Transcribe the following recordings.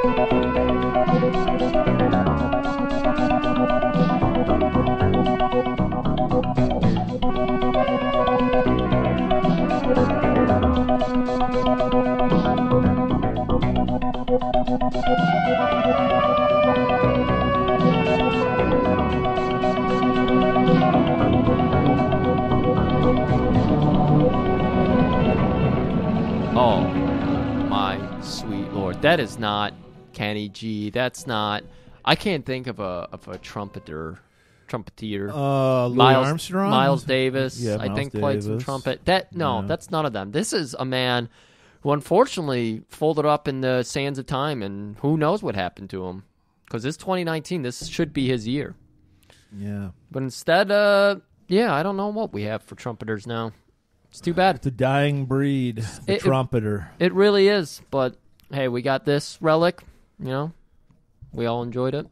Oh, my sweet Lord. That is not Kenny G. That's not... I can't think of a trumpeter. Louis Armstrong? Miles Davis, Yeah, I Miles think, played some Davis. trumpet. That's none of them. This is a man who unfortunately folded up in the sands of time, and who knows what happened to him. Because this 2019, this should be his year. Yeah. But instead, I don't know what we have for trumpeters now. It's too bad. It's a dying breed, the trumpeter. It really is. But, hey, we got this relic, We all enjoyed it.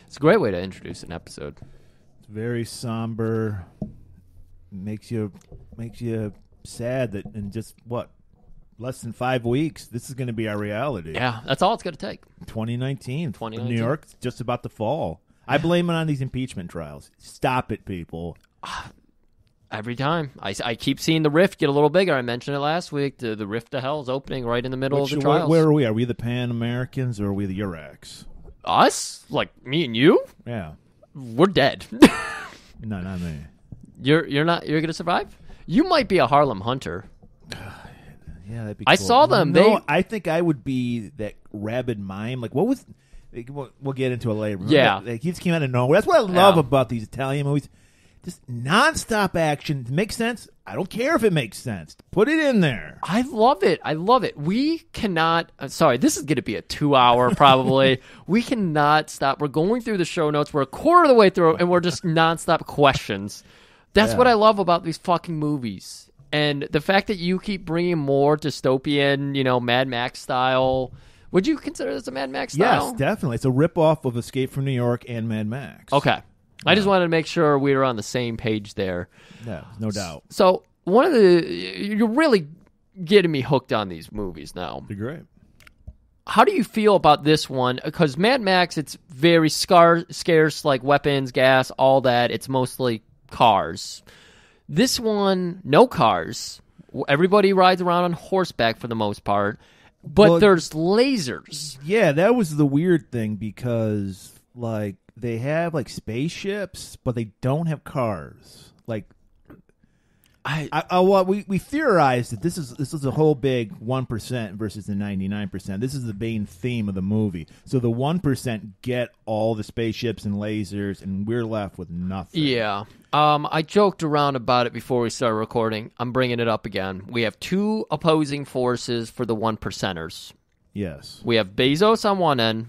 It's a great way to introduce an episode. It's very somber. Makes you sad that in just, less than 5 weeks, this is going to be our reality. Yeah, that's all it's going to take. 2019. New York's just about to fall. I blame it on these impeachment trials. Stop it, people. Every time. I keep seeing the rift get a little bigger. I mentioned it last week. The rift to hell is opening right in the middle of the trials. Where are we? Are we the Pan-Americans or are we the Uraks? Us? Like me and you? Yeah. We're dead. No, not me. You're going to survive? You might be a Harlem Hunter. Yeah, that'd be I cool. saw them. No, I think I would be that rabid mime. Like, what was... We'll get into it later. Remember Yeah. that, he just came out of nowhere. That's what I love about these Italian movies. Just nonstop action. Makes sense. I don't care if it makes sense. Put it in there. I love it. We cannot... sorry, this is going to be a 2-hour probably. We cannot stop. We're going through the show notes. We're a quarter of the way through, and we're just nonstop questions. That's what I love about these fucking movies. And the fact that you keep bringing more dystopian, Mad Max style... Would you consider this a Mad Max style? Yes, definitely. It's a ripoff of Escape from New York and Mad Max. Okay. I just wanted to make sure we were on the same page there. Yeah, no doubt. So, you're really getting me hooked on these movies now. They're great. How do you feel about this one? Because Mad Max, it's very scarce, like weapons, gas, all that. It's mostly cars. This one, no cars. Everybody rides around on horseback for the most part. But there's lasers. Yeah, that was the weird thing because, they have, spaceships, but they don't have cars. We theorized that this is a whole big 1% versus the 99%. This is the main theme of the movie. So the 1% get all the spaceships and lasers, and we're left with nothing. Yeah. I joked around about it before we started recording. I'm bringing it up again. We have two opposing forces for the 1%ers. Yes. We have Bezos on one end.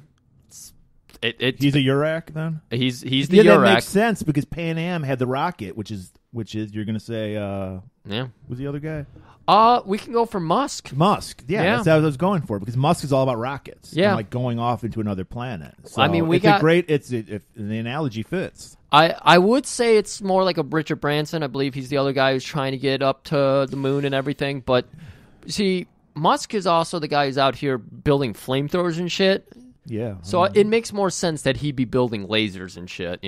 He's a Urak then? He's the Urak. That makes sense because Pan Am had the rocket, which is you're going to say who's the other guy? We can go for Musk. Musk. Yeah, that's what I was going for because Musk is all about rockets. Yeah. And going off into another planet. So the analogy fits. I would say it's more like a Richard Branson. I believe he's the other guy who's trying to get up to the moon and everything. But see, Musk is also the guy who's out here building flamethrowers and shit. Yeah. So it makes more sense that he'd be building lasers and shit,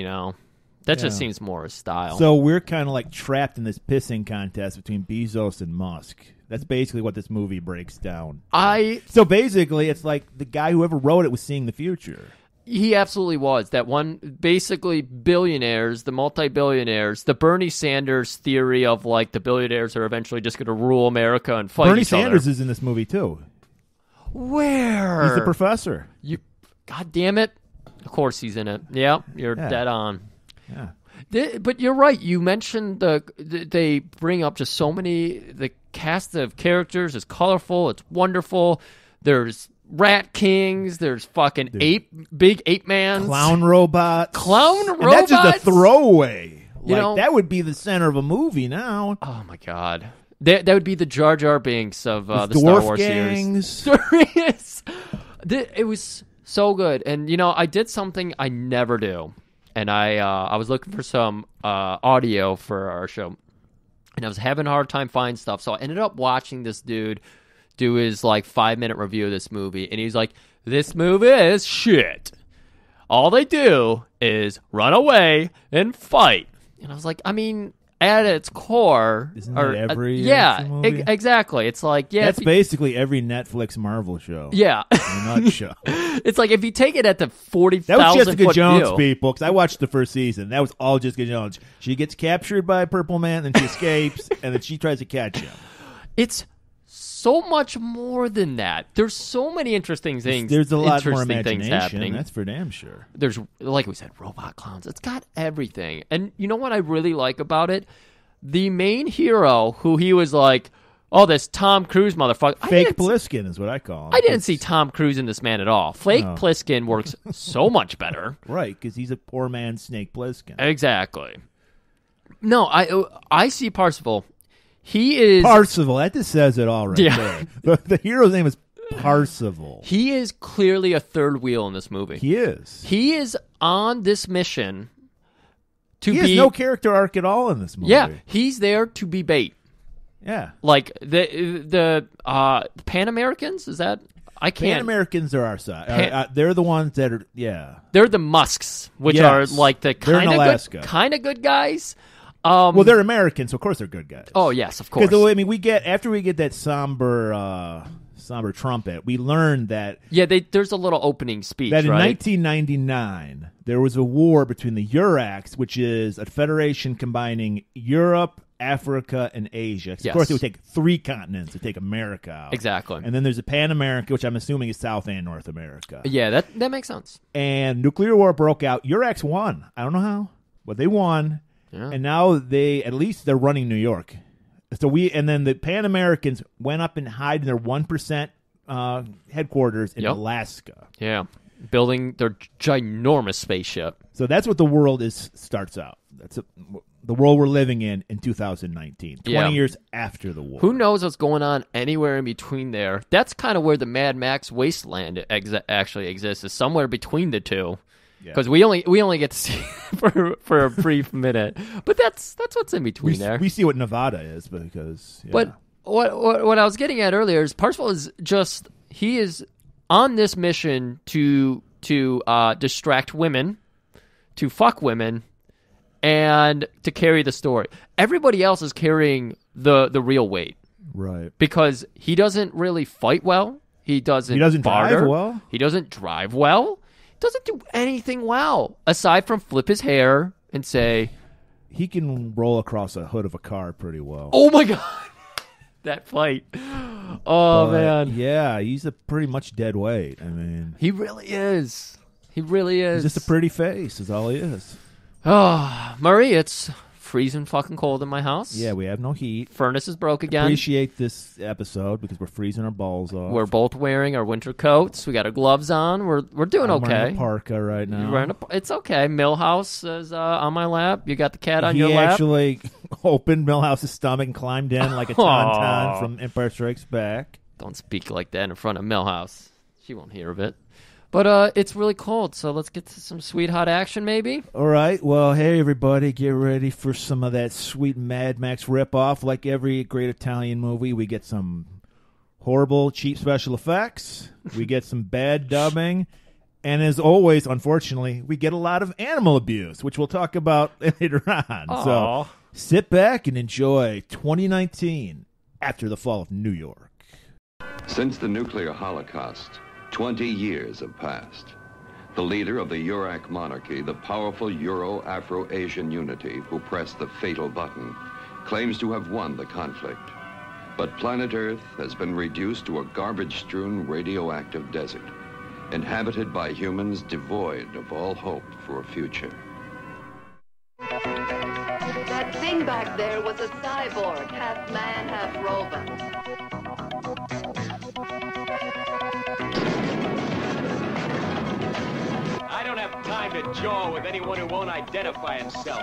That just seems more his style. So we're kind of trapped in this pissing contest between Bezos and Musk. That's basically what this movie breaks down. So basically, it's like the guy whoever wrote it was seeing the future. He absolutely was. That one, basically billionaires, the multi-billionaires, the Bernie Sanders theory of the billionaires are eventually just going to rule America and fight Bernie each other. Sanders is in this movie too. Where? He's the professor. God damn it. Of course he's in it. Yeah, you're dead on. Yeah. But you're right. You mentioned they bring up just so many. The cast of characters is colorful. It's wonderful. There's Rat Kings. There's fucking big ape man. Clown robots. And that's just a throwaway. That would be the center of a movie now. Oh my God. That would be the Jar Jar Binks of the Dwarf Star Wars gangs. series. It was so good. And, I did something I never do. And I was looking for some audio for our show. And I was having a hard time finding stuff. So I ended up watching this dude do his like 5-minute review of this movie, and he's like, "This movie is shit. All they do is run away and fight." And I was like, I mean, at its core, isn't that every action movie? Exactly. It's like, yeah, that's basically every Netflix Marvel show. Yeah, in a nutshell. It's like if you take it at the 40,000 that was Jessica foot Jones, view. people. Because I watched the first season. That was all Jessica Jones. She gets captured by Purple Man, then she escapes, and then she tries to catch him. It's so much more than that. There's so many interesting things. There's a lot more things imagination. happening. That's for damn sure. There's, like we said, robot clowns. It's got everything. And you know what I really like about it? The main hero, who he was like, oh, this Tom Cruise motherfucker. Fake Pliskin is what I call him. I didn't see Tom Cruise in this man at all. Fake Pliskin works so much better. Right, because he's a poor man's Snake Plissken. Exactly. No, I see Parsifal. He is... Parsifal. That just says it all right there. The hero's name is Parsifal. He is clearly a third wheel in this movie. He is. He is on this mission to he has no character arc at all in this movie. Yeah, he's there to be bait. Yeah. Like the Pan Americans, is that... I can't. Pan Americans are our side. They're the ones that are, They're the Musks, which are like the kind of good guys. Well, they're Americans, so of course they're good guys. Oh yes, of course. Because I mean, after we get that somber trumpet, we learn that there's a little opening speech that in right? 1999 there was a war between the Uraks, which is a federation combining Europe, Africa, and Asia. Of course, it would take 3 continents to take America out. Exactly. And then there's a Pan America, which I'm assuming is South and North America. Yeah, that makes sense. And nuclear war broke out. Uraks won. I don't know how, but they won. Yeah. And now they're running New York. And then the Pan Americans went up and hide in their 1% headquarters in Alaska. Yeah, building their ginormous spaceship. So that's what the world starts out. That's the world we're living in 2019, 20 years after the war. Who knows what's going on anywhere in between there? That's kind of where the Mad Max wasteland actually exists, is somewhere between the two. Because we only get to see it for a brief minute, but that's what's in between there. We see what Nevada is, because. Yeah. But what I was getting at earlier is Parsifal is he is on this mission to distract women, to fuck women, and to carry the story. Everybody else is carrying the real weight, right? Because he doesn't really fight well. He doesn't barter. Drive well. He doesn't drive well. Doesn't do anything well aside from flip his hair and say he can roll across a hood of a car pretty well. Oh my god, that fight! Man, yeah, he's a pretty much dead weight. I mean, he really is. He really is. He's just a pretty face. Is all he is. Oh, Murray, it's freezing fucking cold in my house. Yeah, we have no heat. Furnace is broke again. Appreciate this episode because we're freezing our balls off. We're both wearing our winter coats. We got our gloves on. We're doing okay. I'm wearing a parka right now. It's okay. Millhouse is on my lap. You got the cat on your lap. He actually opened Millhouse's stomach and climbed in like a tauntaun from Empire Strikes Back. Don't speak like that in front of Millhouse. She won't hear of it. But it's really cold, so let's get to some sweet hot action, maybe. All right. Well, hey, everybody, get ready for some of that sweet Mad Max ripoff. Like every great Italian movie, we get some horrible, cheap special effects. We get some bad dubbing. And as always, unfortunately, we get a lot of animal abuse, which we'll talk about later on. Aww. So sit back and enjoy 2019 after the fall of New York. Since the nuclear holocaust, 20 years have passed. The leader of the Urak monarchy, the powerful Euro-Afro-Asian unity who pressed the fatal button, claims to have won the conflict. But planet Earth has been reduced to a garbage-strewn radioactive desert, inhabited by humans devoid of all hope for a future. That thing back there was a cyborg, half man, half robot. I don't have time to jaw with anyone who won't identify himself.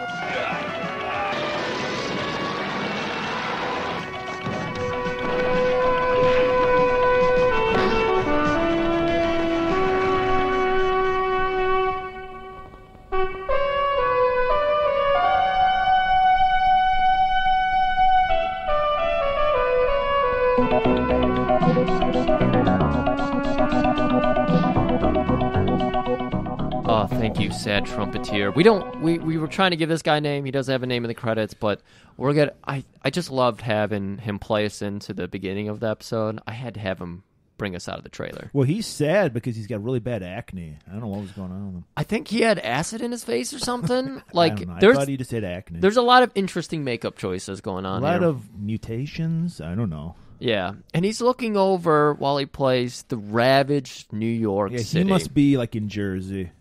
Oh, thank you, sad trumpeter. We were trying to give this guy a name. He doesn't have a name in the credits, but we're gonna. I just loved having him play us into the beginning of the episode. I had to have him bring us out of the trailer. Well, he's sad because he's got really bad acne. I don't know what was going on with him. I think he had acid in his face or something. I don't know. I thought he just had acne. There's a lot of interesting makeup choices going on. A lot here. of mutations. I don't know. Yeah, and he's looking over while he plays the ravaged New York City. He must be like in Jersey.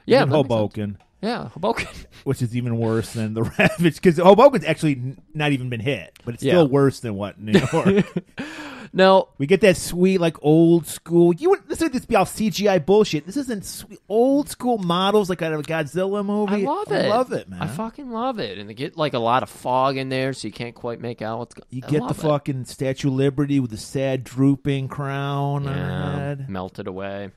Yeah, in Hoboken. Yeah, Hoboken. Which is even worse than the ravaged, because Hoboken's actually not even been hit, but it's still worse than what New York. No, we get that sweet, like, old school. This would just be all CGI bullshit. This isn't sweet, old school models like out of a Godzilla movie. I love it. I love it, man. I fucking love it. And they get like a lot of fog in there, so you can't quite make out what's going on. You get the fucking Statue of Liberty with the sad drooping crown on her head. Melted away.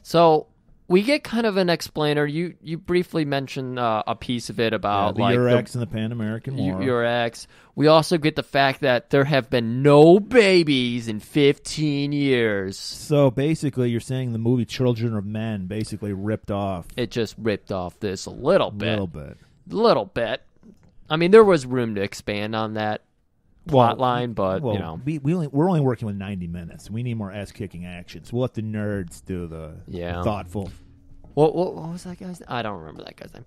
So we get kind of an explainer. You briefly mentioned a piece of it about the like Urex and the Pan American War. Urex. We also get the fact that there have been no babies in 15 years. So basically, you're saying the movie Children of Men basically ripped off. It just ripped off this a little bit. Little bit. I mean, there was room to expand on that plot line, but you know, we're only working with 90 minutes. We need more ass-kicking action. So we'll let the nerds do the thoughtful. What was that guy's name? I don't remember that guy's name.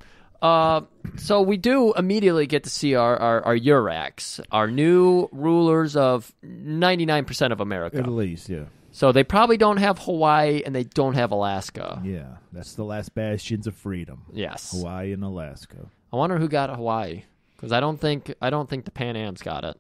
So we do immediately get to see our Urax, our new rulers of 99% of America. At least, yeah. So they probably don't have Hawaii and they don't have Alaska. Yeah, that's the last bastions of freedom. Yes, Hawaii and Alaska. I wonder who got Hawaii, because I don't think the Pan Am's got it.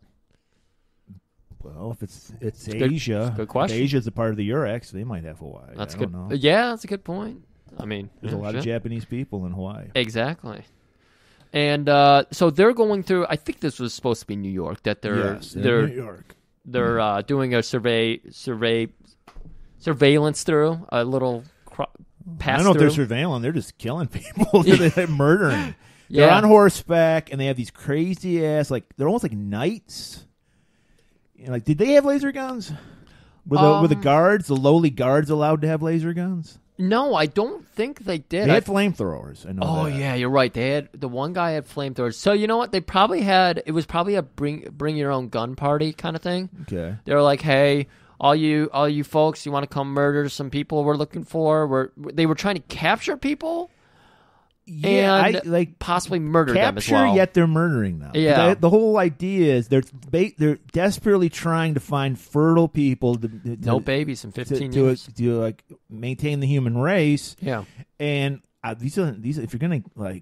Well, if it's Asia, good question. If Asia's a part of the Urex, they might have Hawaii. That's good. Don't know. Yeah, that's a good point. I mean, there's a lot of Japanese people in Hawaii. Exactly. And so they're going through. I think this was supposed to be New York. That they're New York. They're doing a surveillance through a little pass. I don't know through. if they're surveilling. They're just killing people. They're murdering. Yeah. They're on horseback and they have these crazy ass they're almost like knights. You know, like, did they have laser guns? Were the guards, the lowly guards, allowed to have laser guns? No, I don't think they did. They had flamethrowers. I know that. Yeah, you're right. The one guy had flamethrowers. So you know what? It was probably a bring your own gun party kind of thing. Okay. They were like, hey, all you folks, you want to come murder some people we're looking for? They were trying to capture people. Yeah, and possibly murder them as well. Capture, yet they're murdering them. Yeah. The whole idea is they're desperately trying to find fertile people. No babies in 15 years. To like maintain the human race. Yeah. And these if you're going to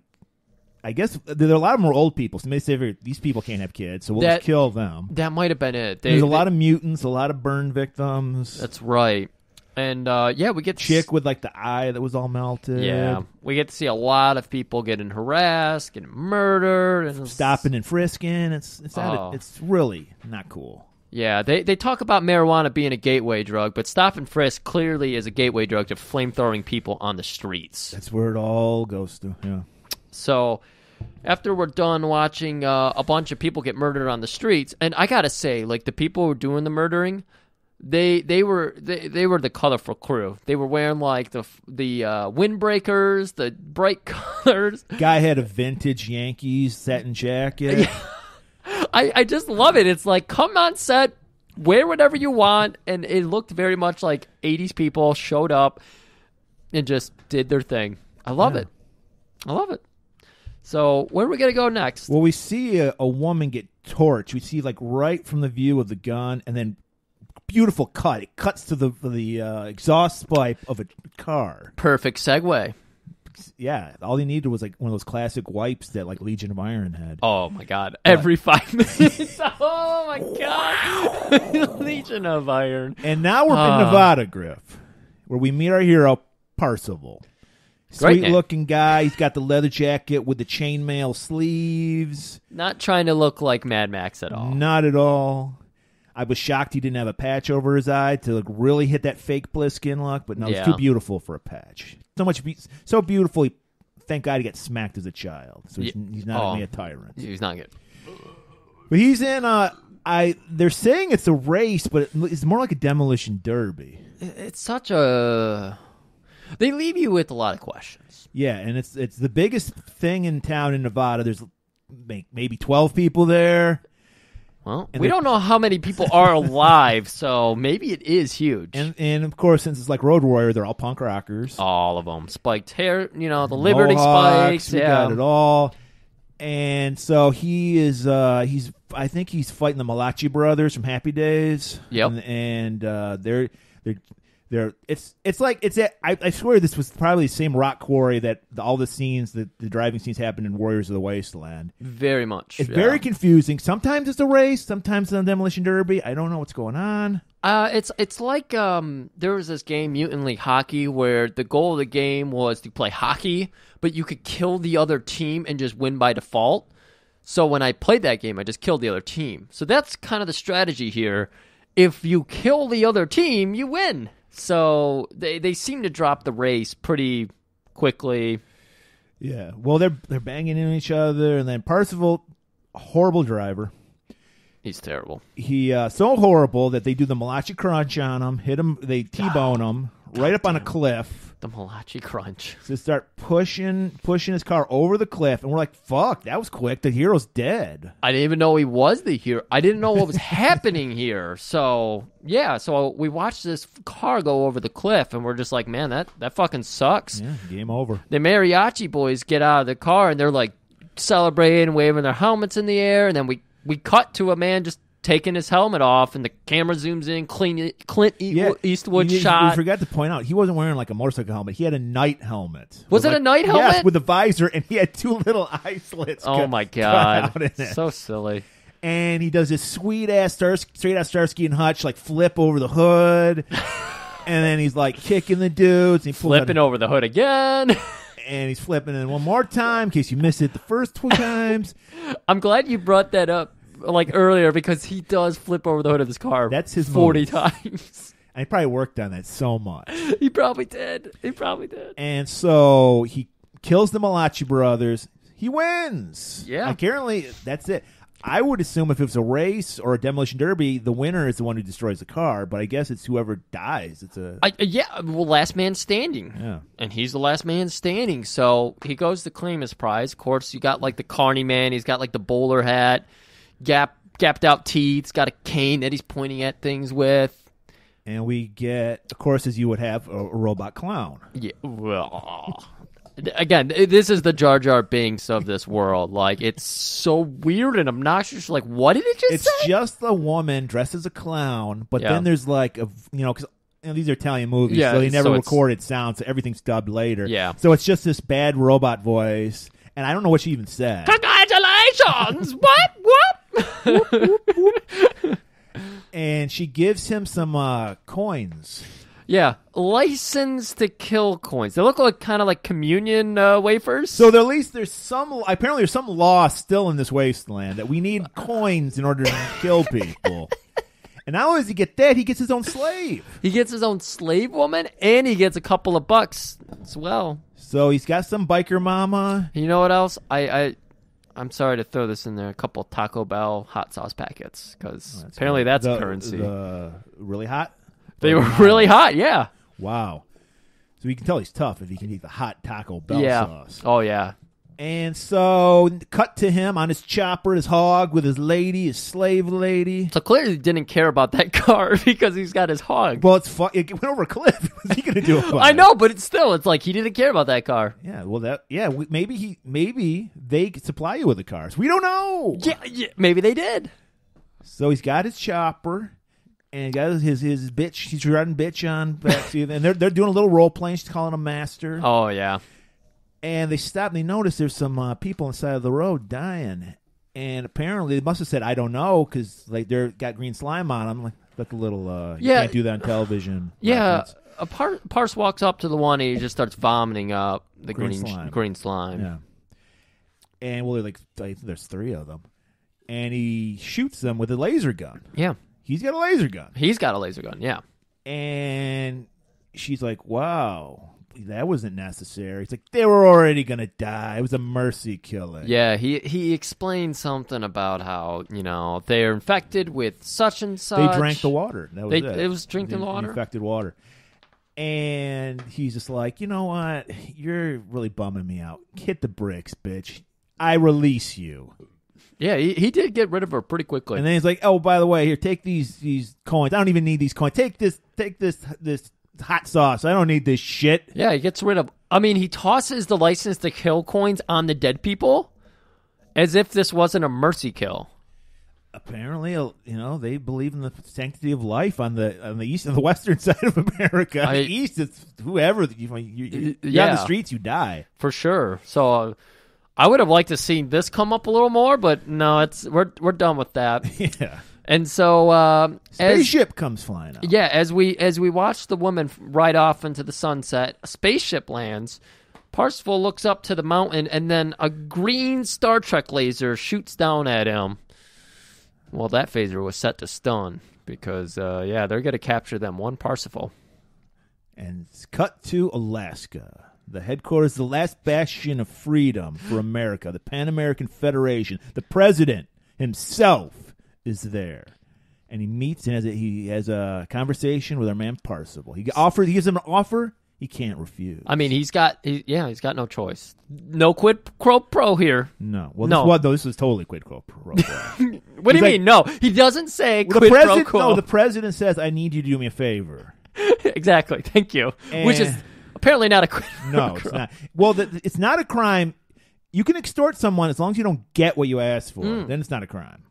I guess there are a lot of more old people. So they say these people can't have kids, so we'll just kill them. That might have been it. There's a lot of mutants, a lot of burn victims. That's right. And, we get... Chick with, the eye that was all melted. Yeah. We get to see a lot of people getting harassed, getting murdered. And stopping and frisking. It's really not cool. Yeah, they talk about marijuana being a gateway drug, but stop and frisk clearly is a gateway drug to flamethrowing people on the streets. That's where it all goes to, yeah. So, after we're done watching a bunch of people get murdered on the streets, and I gotta say, the people who were doing the murdering... They were the colorful crew. They were wearing the windbreakers, the bright colors. Guy had a vintage Yankees satin jacket. Yeah. I just love it. It's like, come on set, wear whatever you want, and it looked very much like 80s people showed up and just did their thing. I love it. I love it. So where are we gonna go next? Well, we see a woman get torched. We see right from the view of the gun, and then. Beautiful cut. It cuts to the exhaust pipe of a car. Perfect segue. Yeah, all he needed was one of those classic wipes that Legion of Iron had. Oh my god! Every 5 minutes. Oh my god! Legion of Iron. And now we're in Nevada, Griff, where we meet our hero Parzival. Sweet looking guy. He's got the leather jacket with the chainmail sleeves. Not trying to look like Mad Max at all. Not at all. I was shocked he didn't have a patch over his eye to really hit that fake Bliskin look, but no, it's too beautiful for a patch. So beautiful. Thank God he got smacked as a child, so he's not only a tyrant. He's not good. But he's in. They're saying it's a race, but it's more like a demolition derby. It's such a. They leave you with a lot of questions. Yeah, and it's the biggest thing in town in Nevada. There's maybe 12 people there. Well, we don't know how many people are alive, so maybe it is huge. And of course, since it's like Road Warrior, they're all punk rockers. All of them. Spiked hair, the Liberty Mohawks, spikes. we got it all. And so he is, I think he's fighting the Malachi brothers from Happy Days. Yep. And I swear this was probably the same rock quarry that all the scenes, the driving scenes happened in Warriors of the Wasteland. Very much. It's very confusing. Sometimes it's a race, sometimes it's a demolition derby. I don't know what's going on. It's like there was this game, Mutant League Hockey, where the goal of the game was to play hockey, but you could kill the other team and just win by default. So when I played that game, I just killed the other team. So that's kind of the strategy here. If you kill the other team, you win. So they seem to drop the race pretty quickly. Yeah. Well, they're banging into each other, and then Parzival, horrible driver. He's terrible. He so horrible that they do the Malachi Crunch on him, hit him, they T-bone him right up on a cliff. The Malachi Crunch. So start pushing his car over the cliff, and we're like, "Fuck, that was quick. The hero's dead." I didn't even know he was the hero. I didn't know what was happening here. So yeah, so we watched this car go over the cliff, and we're just like, "Man, that fucking sucks." Yeah, game over. The mariachi boys get out of the car, and they're like celebrating, waving their helmets in the air, and then we cut to a man just taking his helmet off, and the camera zooms in, Clint Eastwood shot. We forgot to point out, he wasn't wearing like a motorcycle helmet. He had a night helmet. Was it a night helmet? Yes, with a visor, and he had two little eye slits. Oh my God. Out in it. So silly. And he does this sweet-ass straight-out Starsky and Hutch, like flip over the hood. And then he's like kicking the dudes. And he flipping over the hood again. And he's flipping it one more time in case you missed it the first 2 times. I'm glad you brought that up like earlier, because he does flip over the hood of his car. That's his 40 move. times. And he probably worked on that so much. He probably did. And so he kills the Malachi brothers. He wins. Yeah. Apparently, that's it. I would assume if it was a race or a demolition derby, the winner is the one who destroys the car. But I guess it's whoever dies. Last man standing. Yeah. And he's the last man standing. So he goes to claim his prize. Of course, you got like the carny man. He's got like the bowler hat. Gapped out teeth. He's got a cane that he's pointing at things with. And we get, of course, as you would have, a robot clown. Yeah. Well, again, this is the Jar Jar Binks of this world. Like, it's so weird and obnoxious. Like, what did it just say? It's just a woman dressed as a clown, but then there's like because these are Italian movies, so they never recorded sound, so everyth's dubbed later. Yeah. So it's just this bad robot voice, and I don't know what she even said. Congratulations! What? And she gives him some coins. Yeah, license to kill coins. They look like kind of like communion wafers. So at least there's apparently there's some law still in this wasteland that we need coins in order to kill people. And not only does he get that, he gets his own slave. He gets his own slave woman, and he gets a couple of bucks as well. So he's got some biker mama. You know what else? I'm sorry to throw this in there. A couple Taco Bell hot sauce packets, because apparently that's currency. Really hot? They were really hot, yeah. Wow. So you can tell he's tough if he can eat the hot Taco Bell sauce. Oh, yeah. And so, cut to him on his chopper, his hog, with his lady, his slave lady. So clearly he didn't care about that car because he's got his hog. Well, it went over a cliff. What's he going to do about it? I know, but it's like he didn't care about that car. Yeah, well, maybe they could supply you with the cars. We don't know. Yeah, maybe they did. So he's got his chopper. And he got his bitch. He's riding bitch on backseat, and they're doing a little role playing. She's calling him master. Oh yeah. And they stop and they notice there's some people on the side of the road dying, and apparently they must have said I don't know because like they're got green slime on them. Like that's a little you can't do that on television. Yeah. Parse walks up to the one and he just starts vomiting up the green slime. Yeah. And well, I think there's 3 of them, and he shoots them with a laser gun. Yeah. He's got a laser gun. He's got a laser gun, yeah. And she's like, wow, that wasn't necessary. It's like, they were already going to die. It was a mercy killing. Yeah, he explained something about how, they're infected with such and such. They drank the water. That was it. It was drinking the water? Infected water. And he's just like, you know what? You're really bumming me out. Hit the bricks, bitch. I release you. Yeah, he did get rid of her pretty quickly. And then he's like, oh, by the way, here, take these coins. I don't even need these coins. Take this hot sauce. I don't need this shit. Yeah, he gets rid of... I mean, he tosses the license to kill coins on the dead people as if this wasn't a mercy kill. Apparently, they believe in the sanctity of life on the east and the western side of America. On the east, it's whoever you're on the streets, you die for sure. So I would have liked to see this come up a little more, but no, we're done with that. Yeah. And so spaceship comes flying out. Yeah, as we watch the woman ride off into the sunset, a spaceship lands. Parsifal looks up to the mountain, and then a green Star Trek laser shoots down at him. Well, that phaser was set to stun because, they're going to capture them, one Parsifal. And it's cut to Alaska, the headquarters, the last bastion of freedom for America, the Pan American Federation. The president himself is there. And he meets and he has a conversation with our man Parsifal. He gives him an offer he can't refuse. I mean, he's got no choice. No quid pro pro here. No. Well, this was totally quid pro pro. What do you mean? No, he doesn't say quid pro quo. No, the president says, I need you to do me a favor. Exactly. Thank you. Which is apparently not a quid pro quo. No, it's not. Well, it's not a crime. You can extort someone as long as you don't get what you asked for. Then it's not a crime.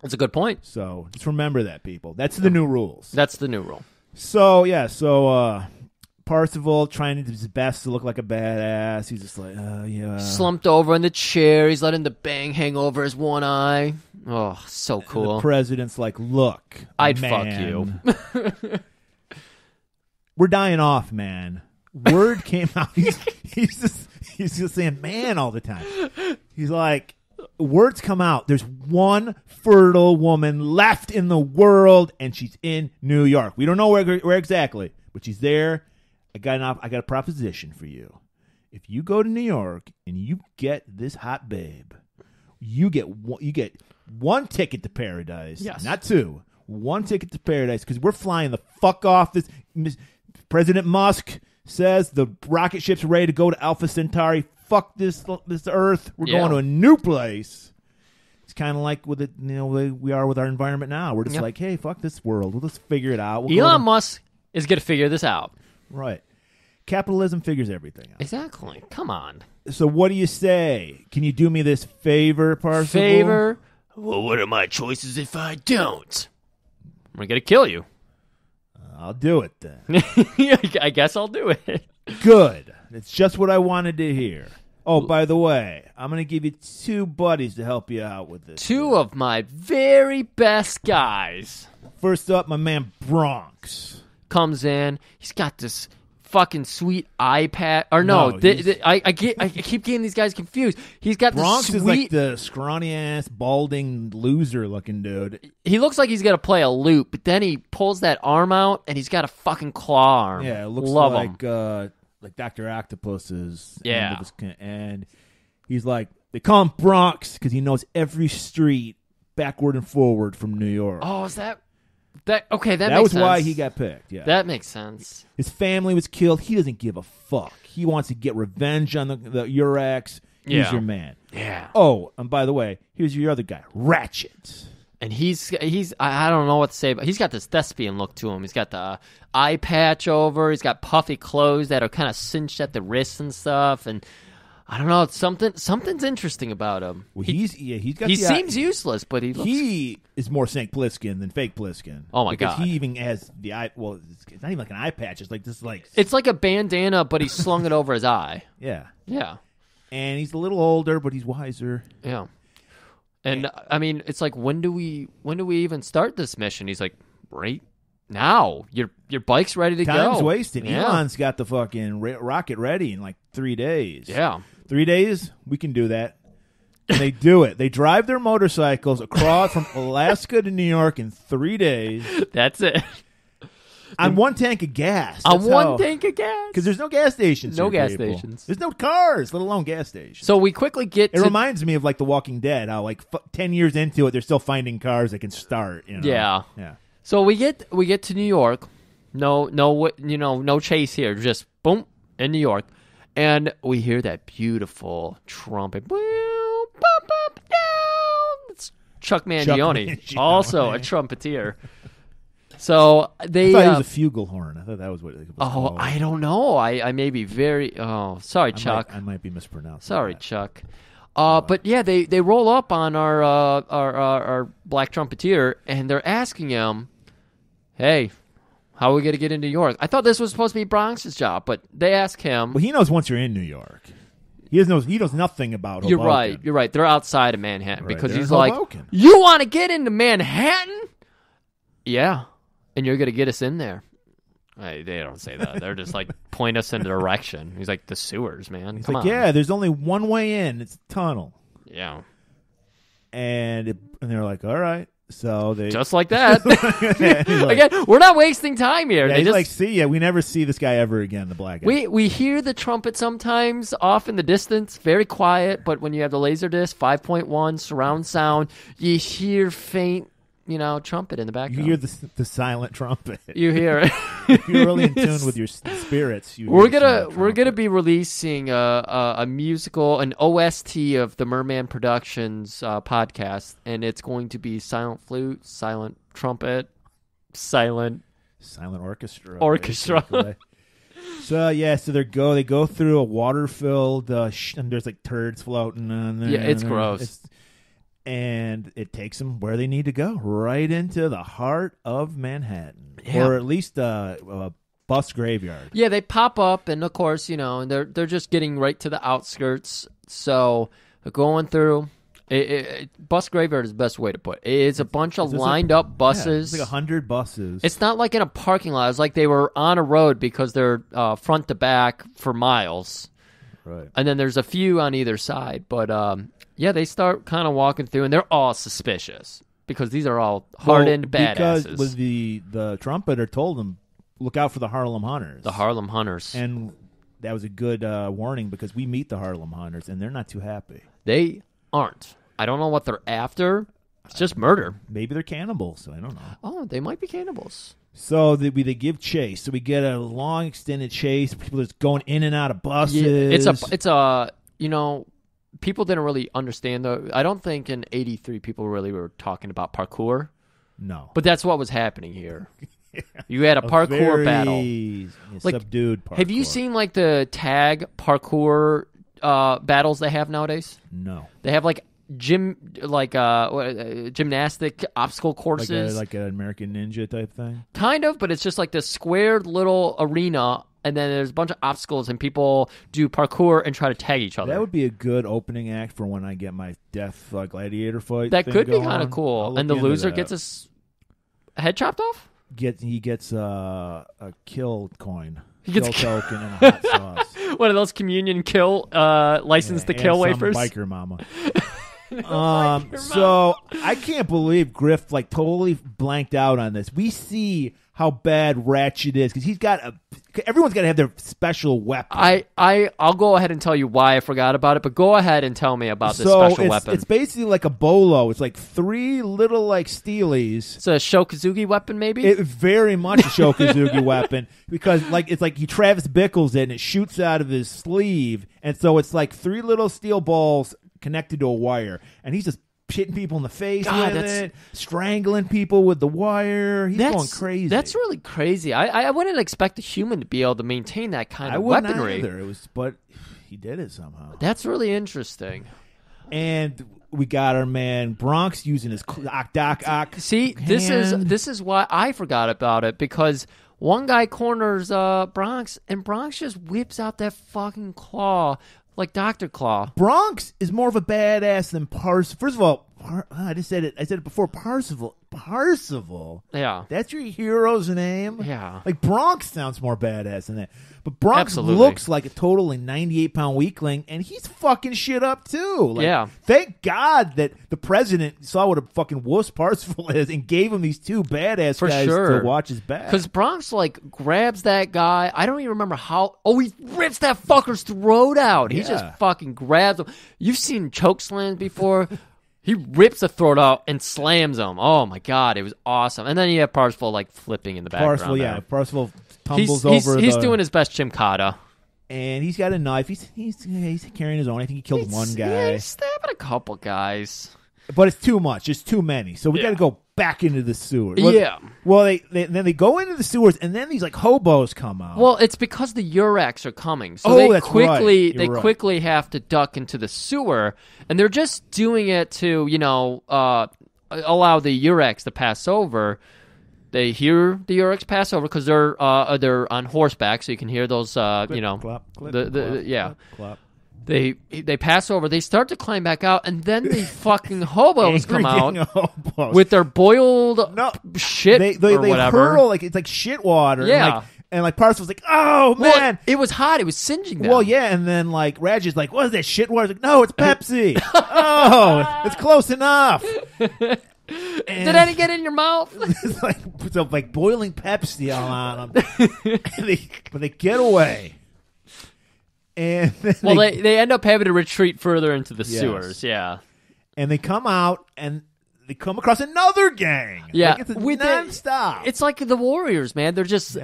That's a good point. So just remember that, people. That's the new rules. That's the new rule. So, Parsifal trying to do his best to look like a badass. He's just like, slumped over in the chair. He's letting the bang hang over his one eye. Oh, so cool. And the president's like, look, I'd man, fuck you. We're dying off, man. Word came out. He's just saying man all the time. He's like, words come out. There's one fertile woman left in the world, and she's in New York. We don't know where exactly, but she's there. I got a proposition for you. If you go to New York and you get this hot babe, you get one ticket to paradise. Yes. Not two. One ticket to paradise, because we're flying the fuck off this. President Musk says the rocket ship's ready to go to Alpha Centauri. Fuck this Earth. We're going to a new place. It's kind of like with we are with our environment now. We're just like, hey, fuck this world. We'll just figure it out. Elon Musk is going to figure this out. Right. Capitalism figures everything out. Exactly. Come on. So what do you say? Can you do me this favor, Parsifal? Favor? Well, what are my choices if I don't? I'm going to kill you. I'll do it then. I guess I'll do it. Good. It's just what I wanted to hear. Oh, by the way, I'm going to give you two buddies to help you out with this. Two of my very best guys. First up, my man Bronx. Comes in. He's got this fucking sweet iPad. Or no, I keep getting these guys confused. He's got Bronx this is like the scrawny ass, balding loser looking dude. He looks like he's gonna play a lute, but then he pulls that arm out and he's got a fucking claw arm. Yeah, it looks Love like him. Like Dr. Octopus's. Yeah, and he's like, they call him Bronx because he knows every street backward and forward from New York. Oh, is that okay? That was makes sense. why he got picked. Yeah, that makes sense. His family was killed. He doesn't give a fuck. He wants to get revenge on the Uraks. He's your man. Yeah. Oh, and by the way, here's your other guy, Ratchet. And he's I don't know what to say, but he's got this thespian look to him. He's got the eye patch over. He's got puffy clothes that are kind of cinched at the wrists and stuff. And I don't know, something's interesting about him. Well, he seems useless, but he is more St. Pliskin than fake Pliskin. Oh my god! God! He even has the eye. Well, it's not even like an eye patch. It's like this, it's like a bandana, but he slung it over his eye. Yeah, yeah. And he's a little older, but he's wiser. Yeah. And I mean, it's like, when do we even start this mission? He's like, right now. Your bike's ready to go. Time's wasted. Yeah. Elon's got the fucking rocket ready in like 3 days. Yeah. 3 days? We can do that. And they do it. They drive their motorcycles across from Alaska to New York in 3 days. That's it. On one tank of gas. Tank of gas? Because there's no gas stations. No gas stations. There's no cars, let alone gas stations. So we quickly get It reminds me of like The Walking Dead, how like 10 years into it, they're still finding cars that can start. You know? Yeah. So we get to New York, No chase here. Just boom in New York, and we hear that beautiful trumpet. It's Chuck Mangione, also a trumpeter. So they. I thought it was a flugelhorn. I thought that was what it was called. I don't know. I may be very. Oh, sorry, Chuck. I might be mispronouncing. Sorry, that. Chuck. But yeah, they roll up on our black trumpeter, and they're asking him, "Hey, how are we going to get into New York?" I thought this was supposed to be Bronx's job, but they ask him. Well, he knows once you're in New York. He knows nothing about Hoboken. You're right. They're outside of Manhattan because They're he's in like, Hoboken. "You want to get into Manhattan?" Yeah, and you're going to get us in there. They don't say that. They're just like point us in the direction. He's like, the sewers, man. Come on. Yeah, there's only one way in. It's a tunnel. Yeah. And they're like, all right. So they just like that. like, again, we're not wasting time here. Yeah, they he's just like, see ya. We never see this guy ever again. The black guy. We hear the trumpet sometimes off in the distance, very quiet. But when you have the Laserdisc 5.1 surround sound, you hear faint. Trumpet in the background. You hear the silent trumpet. You hear it. If you're really in tune with your spirits. We're gonna be releasing a musical, an OST of the Merman Productions podcast, and it's going to be silent flute, silent trumpet, silent orchestra. So they go through a water filled and there's like turds floating on there. Yeah, it's gross. And it takes them where they need to go, right into the heart of Manhattan, or at least a bus graveyard. Yeah, they pop up, and of course, and they're just getting right to the outskirts. So they're going through. Bus graveyard is the best way to put it. It's a bunch of lined up buses. It's like 100 buses. It's not like in a parking lot. It's like they were on a road because they're front to back for miles. Right. And then there's a few on either side, but they start kind of walking through, and they're all suspicious because these are all hardened badasses. Because with the trumpeter told them, look out for the Harlem Hunters. The Harlem Hunters. And that was a good warning because we meet the Harlem Hunters, and they're not too happy. They aren't. I don't know what they're after. It's just murder. Maybe they're cannibals. I don't know. Oh, they might be cannibals. So they give chase. So we get a long extended chase. People just going in and out of buses. Yeah, it's a people didn't really understand though. I don't think in '83 people really were talking about parkour. No, but that's what was happening here. You had a parkour battle, subdued parkour. Have you seen like the tag parkour battles they have nowadays? No, they have like gymnastic obstacle courses, like an American Ninja type thing. Kind of, but it's just like this squared little arena, and then there's a bunch of obstacles, and people do parkour and try to tag each other. That would be a good opening act for when I get my death gladiator fight. That could be kind of cool, and the loser gets his head chopped off. He gets a kill coin. He gets kill token and a hot sauce. One of those communion kill license to kill wafers. Biker mama. So I can't believe Griff totally blanked out on this. We see how bad Ratchet is because everyone's got to have their special weapon. I'll go ahead and tell you why I forgot about it, but go ahead and tell me about this special weapon. It's basically like a bolo. It's like three little steelies. It's a Shokazugi weapon, maybe. It very much a Shokazugi weapon because it's like he Travis Bickles it and it shoots out of his sleeve, and so it's like three little steel balls connected to a wire, and he's just hitting people in the face with it, strangling people with the wire. He's going crazy. That's really crazy. I wouldn't expect a human to be able to maintain that kind of weaponry. Either. But he did it somehow. That's really interesting. And we got our man Bronx using his doc. See, this is why I forgot about it, because one guy corners Bronx, and Bronx just whips out that fucking claw. Like Dr. Claw. Bronx is more of a badass than Parzival. First of all, I just said it. I said it before. Parzival. Yeah. That's your hero's name? Yeah. Like Bronx sounds more badass than that. But Bronx Absolutely. looks like a totally 98-pound weakling, and he's fucking shit up too. Yeah. Thank God that the president saw what a fucking wuss Parzival is and gave him these two badass guys to watch his back. Because Bronx grabs that guy. I don't even remember how. Oh, he rips that fucker's throat out. He just fucking grabs him. You've seen choke slams before. He rips the throat out and slams him. Oh my god, it was awesome. And then you have Parsifal like flipping in the background. Parsifal tumbles over. He's doing his best Chimkata. And he's got a knife. He's carrying his own. I think he killed one guy. Yeah, he's stabbing a couple guys. But it's too much. It's too many. So we got to go back into the sewers. Well, then they go into the sewers, and then these like hobos come out. Well, it's because the Uraks are coming, so they quickly have to duck into the sewer, and they're just doing it to allow the Uraks to pass over. They hear the Uraks pass over because they're on horseback, so you can hear those Clap. They pass over. They start to climb back out, and then the fucking hobos come out with their boiled shit they or whatever. Hurl it's like shit water. Yeah. And Parsifal's like, oh man, well, it was hot. It was singeing them. Well, yeah, and then like Raj is like, what is that shit water? He's like, no, it's Pepsi. Oh, it's close enough. Did any get in your mouth? It's like boiling Pepsi all on them, but they get away. And then they end up having to retreat further into the sewers. Yeah, and they come out and they come across another gang. Yeah, it's nonstop. It's like the Warriors, man. They're just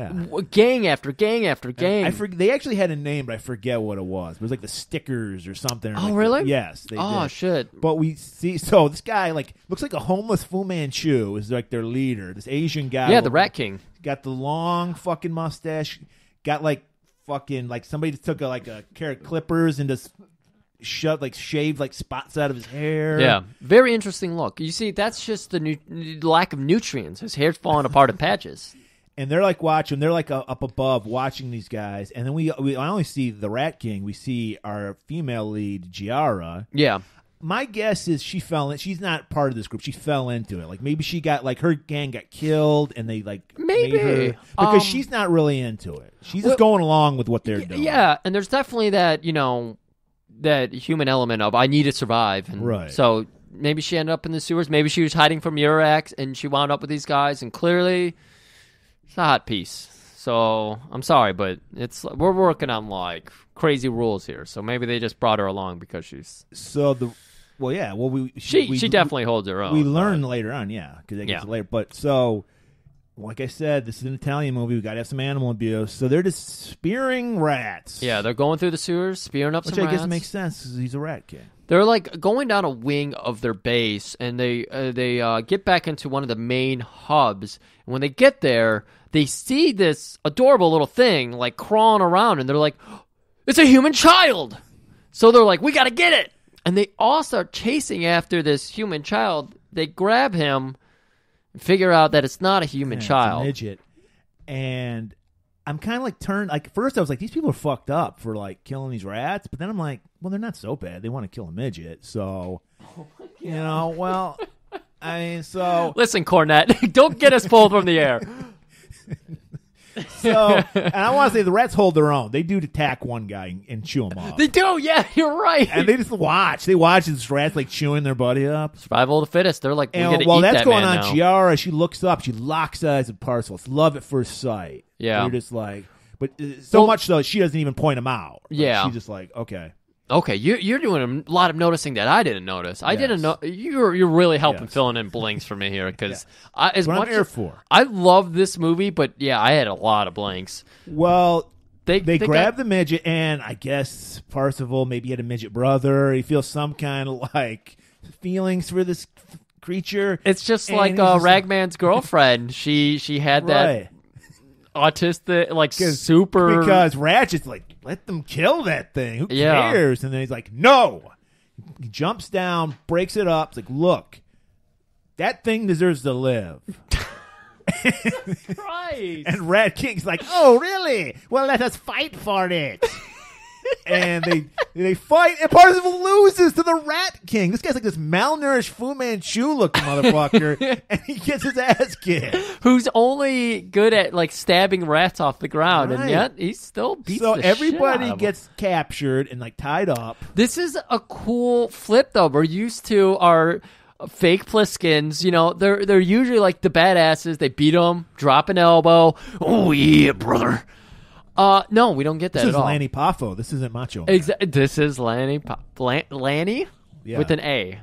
gang after gang after gang. They actually had a name, but I forget what it was. It was like the Stickers or something. Oh, really? Yes. They did. Shit. But we see. So this guy looks like a homeless Fu Manchu is like their leader. This Asian guy. Yeah, the Rat King. Got the long fucking mustache. Got fucking somebody took a carrot clippers and just shaved spots out of his hair. Yeah, very interesting look. You see, that's just the lack of nutrients. His hair's falling apart in patches. And they're watching. They're up above watching these guys. And then we only see the Rat King. We see our female lead Giara. Yeah. My guess is she fell in. She's not part of this group. She fell into it. Maybe she got her gang got killed, and they made her because she's not really into it. She's just going along with what they're doing. Yeah, and there's definitely that that human element of I need to survive, and right. So maybe she ended up in the sewers. Maybe she was hiding from Uraks, and she wound up with these guys. And clearly, it's a hot piece. So I'm sorry, but we're working on crazy rules here. So maybe they just brought her along because she's she definitely holds her own. We learn later on, because it gets later. But so, like I said, this is an Italian movie. We got to have some animal abuse. So they're just spearing rats. Yeah, they're going through the sewers, spearing up some rats. Which I guess makes sense because he's a rat king. They're going down a wing of their base, and they get back into one of the main hubs. And when they get there, they see this adorable little thing crawling around, and they're like, "It's a human child!" So they're like, "We got to get it!" And they all start chasing after this human child. They grab him and figure out that it's not a human child. It's a midget. And I'm kind of turned. First I was like, these people are fucked up for killing these rats. But then I'm like, well, they're not so bad. They want to kill a midget. So, well, I mean, so. Listen, Cornette, don't get us pulled from the air. So, and I want to say the rats hold their own. They do attack one guy and chew him up. They do, yeah, you're right. And they just watch. They watch these rats chewing their buddy up. Survival of the fittest. They're like, while that's going on, now. Giara, she looks up. She locks eyes with Parsifal. It's love at first sight. Yeah. They're just but so much so she doesn't even point him out. Yeah. She's just okay. Okay, you're doing a lot of noticing that I didn't notice. I didn't know. You're really helping filling in blanks for me here because as much I'm here for. I love this movie, but I had a lot of blanks. Well, they grab the midget, and I guess Parsifal maybe had a midget brother. He feels some kind of feelings for this creature. It's just like Ragman's girlfriend. She had that autistic super because Ratchet's let them kill that thing. Who cares? And then he's like, no. He jumps down, breaks it up. It's like, look, that thing deserves to live. Christ. And Rat King's like, oh, really? Well, let us fight for it. And they fight, and Parsifal loses to the Rat King. This guy's this malnourished Fu Manchu looking motherfucker, and he gets his ass kicked. Who's only good at stabbing rats off the ground, and yet he still beats the shit out of everybody gets captured and tied up. This is a cool flip, though. We're used to our fake Pliskins. They're usually the badasses. They beat them, drop an elbow. Oh yeah, brother. No, we don't get that at all. This is Lanny Poffo. This isn't Macho. This is Lanny Lanny with an A.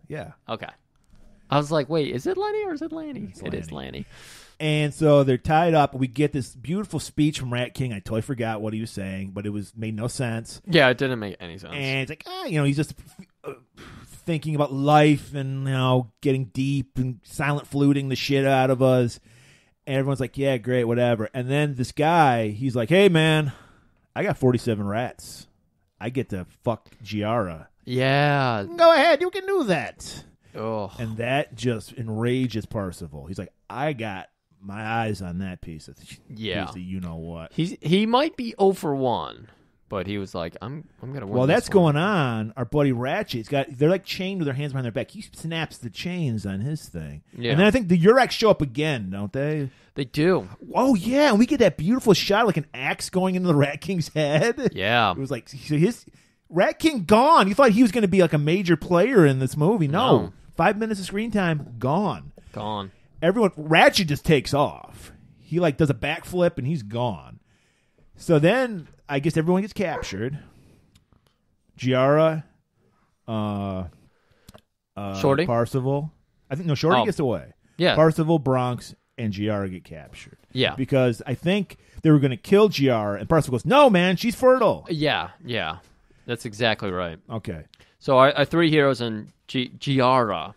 Yeah. Okay. I was like, wait, is it Lenny or is it Lanny? It's It is Lanny. Lanny. And so they're tied up. We get this beautiful speech from Rat King. I totally forgot what he was saying, but it made no sense. Yeah, it didn't make any sense. And it's like, he's just thinking about life and, getting deep and silent fluting the shit out of us. And everyone's like, yeah, great, whatever. And then this guy, he's like, hey, man, I got 47 rats. I get to fuck Giara. Yeah. Go ahead, you can do that. Oh. And that just enrages Parzival. He's like, I got my eyes on that piece of you know what. He might be 0 for 1, but he was like, I'm gonna win. Well, this that's one. going on. Our buddy Ratchet's they're like chained with their hands behind their back. He snaps the chains on his thing. Yeah. And then I think the Uraks show up again, don't they? They do. Oh yeah, and we get that beautiful shot like an axe going into the Rat King's head. Yeah. It was like his Rat King gone. You thought he was going to be like a major player in this movie. No. 5 minutes of screen time, gone. Ratchet just takes off. He like does a backflip and he's gone. So then I guess everyone gets captured. Giara, Shorty, Parzival. I think Shorty gets away. Yeah. Parzival, Bronx, and Giara get captured. Yeah. Because I think they were going to kill Giara, and Parzival goes, "No, man, she's fertile." Yeah. That's exactly right. Okay. So our three heroes and Giara.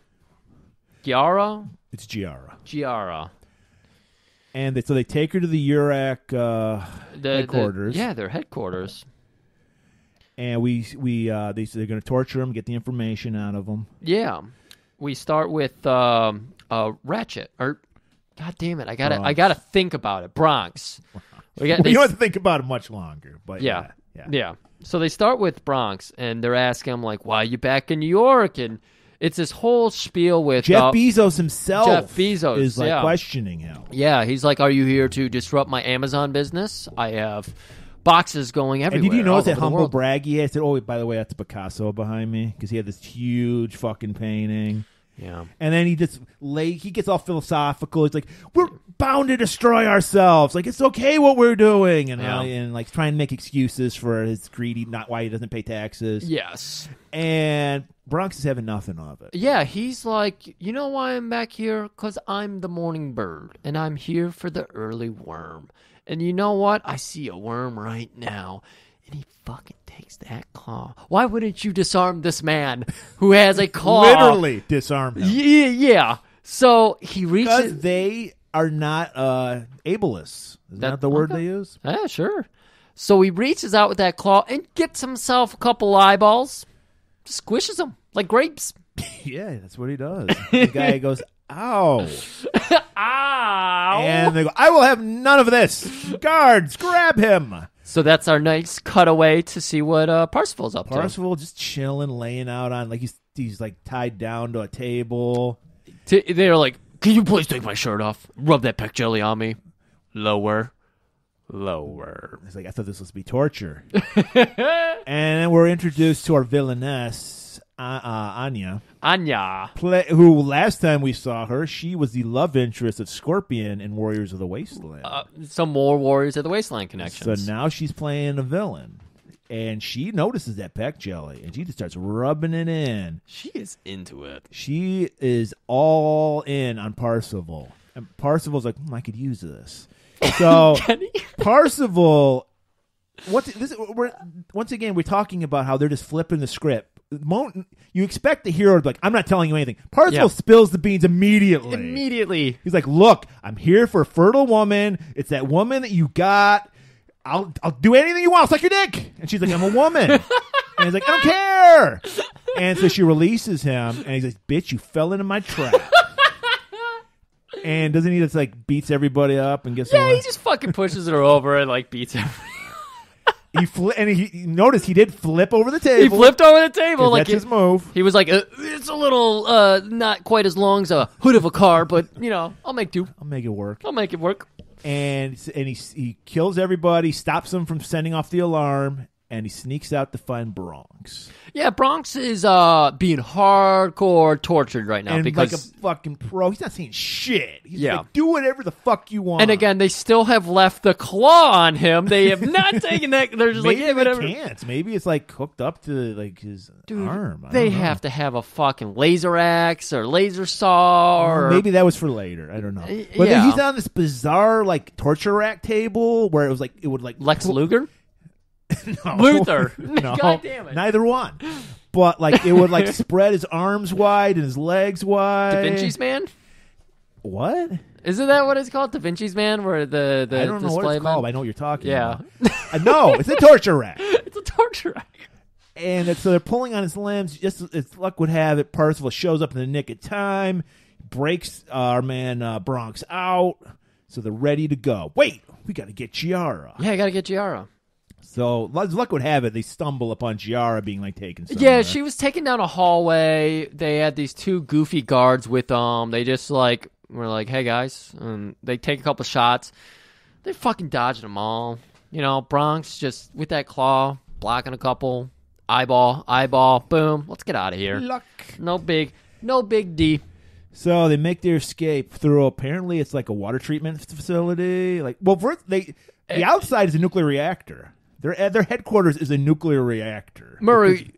Giara? It's Giara. Giara. And so they take her to the Urak headquarters. Their headquarters. And they're going to torture him, get the information out of him. Yeah. We start with Ratchet. Or, God damn it, I gotta think about it. Bronx. You don't have to think about it much longer. But yeah. So they start with Bronx, and they're asking him, like, why are you back in New York? And it's this whole spiel with Jeff Bezos himself. Jeff Bezos is questioning him. Yeah, he's like, "Are you here to disrupt my Amazon business? I have boxes going everywhere." And did you notice that humble world. brag he had? I said, "Oh, by the way, that's Picasso behind me," because he had this huge fucking painting. Yeah. And then he gets all philosophical. He's like, "We're bound to destroy ourselves. Like, it's okay what we're doing," and like trying to make excuses for his greedy, not why he doesn't pay taxes. Yes. And Bronx is having nothing of it. Yeah, he's like, you know why I'm back here? Because I'm the morning bird, and I'm here for the early worm. And you know what? I see a worm right now. And he fucking takes that claw. Why wouldn't you disarm this man who has a claw? Literally disarm him. Yeah. So he reaches... Because they are not ableists. Isn't that the word they use? Yeah, sure. So he reaches out with that claw and gets himself a couple eyeballs. Squishes them like grapes. Yeah, that's what he does. The guy goes, "Ow." Ow. And they go, "I will have none of this. Guards, grab him." So that's our nice cutaway to see what Parzival's up to. Parzival just chilling, laying out on, like he's like tied down to a table. They're like, "Can you please take my shirt off? Rub that peck jelly on me. Lower. It's like, I thought this was to be torture. And then we're introduced to our villainess, Anya. Who last time we saw her, she was the love interest of Scorpion in Warriors of the Wasteland. Some more Warriors of the Wasteland connections. So now she's playing a villain. And she notices that peck jelly, and she just starts rubbing it in. She is into it. She is all in on Parzival. And Parzival's like, I could use this. So Parzival, once again, we're talking about how they're just flipping the script. You expect the hero to be like, I'm not telling you anything. Parzival spills the beans immediately. He's like, look, I'm here for a fertile woman. It's that woman that you got. I'll do anything you want. I'll suck your dick. And she's like, I'm a woman. And he's like, I don't care. And so she releases him, and he's like, bitch, you fell into my trap. And doesn't he just like beats everybody up and gets he just fucking pushes her over and like beats her. He noticed he did flip over the table. He flipped over the table. Like that's his move. He was like, it's a little not quite as long as a hood of a car, but I'll make do. I'll make it work. And he kills everybody, stops them from sending off the alarm, and he sneaks out to find Bronx. Yeah, Bronx is being hardcore tortured right now And because like a fucking pro. He's not saying shit. He's Yeah. like, do whatever the fuck you want. and again, they still have left the claw on him. They have not taken that. They're just maybe like, yeah, they whatever. can't. Maybe it's like hooked up to like his arm. I They don't know. have to have a fucking laser axe or laser saw or Maybe that was for later. I don't know. But yeah. he's on this bizarre like torture rack table where it would like Lex Luger. No. Luthor. No, God damn it. neither one. But like it would like spread his arms wide and his legs wide. Da Vinci's Man. What? Isn't that what it's called? Da Vinci's Man, where the I don't know what display it's man? called. I know what you're talking Yeah. about. No, it's a torture rack. It's a torture rack. And so they're pulling on his limbs. Just as luck would have it, Parzival shows up in the nick of time, breaks our man Bronx out. So they're ready to go. Wait, we got to get Giara. Yeah, I gotta get Giara. So as luck would have it, they stumble upon Giara being like taken somewhere. Yeah, she was taken down a hallway. They had these two goofy guards with them. They just like were like, "Hey guys," and they take a couple shots. They fucking dodged them all. You know, Bronx just with that claw blocking a couple. Eyeball, boom. Let's get out of here. Luck. No big D. So they make their escape through. Apparently, it's like a water treatment facility. Like, well, first the outside is a nuclear reactor. Their headquarters is a nuclear reactor. Murray,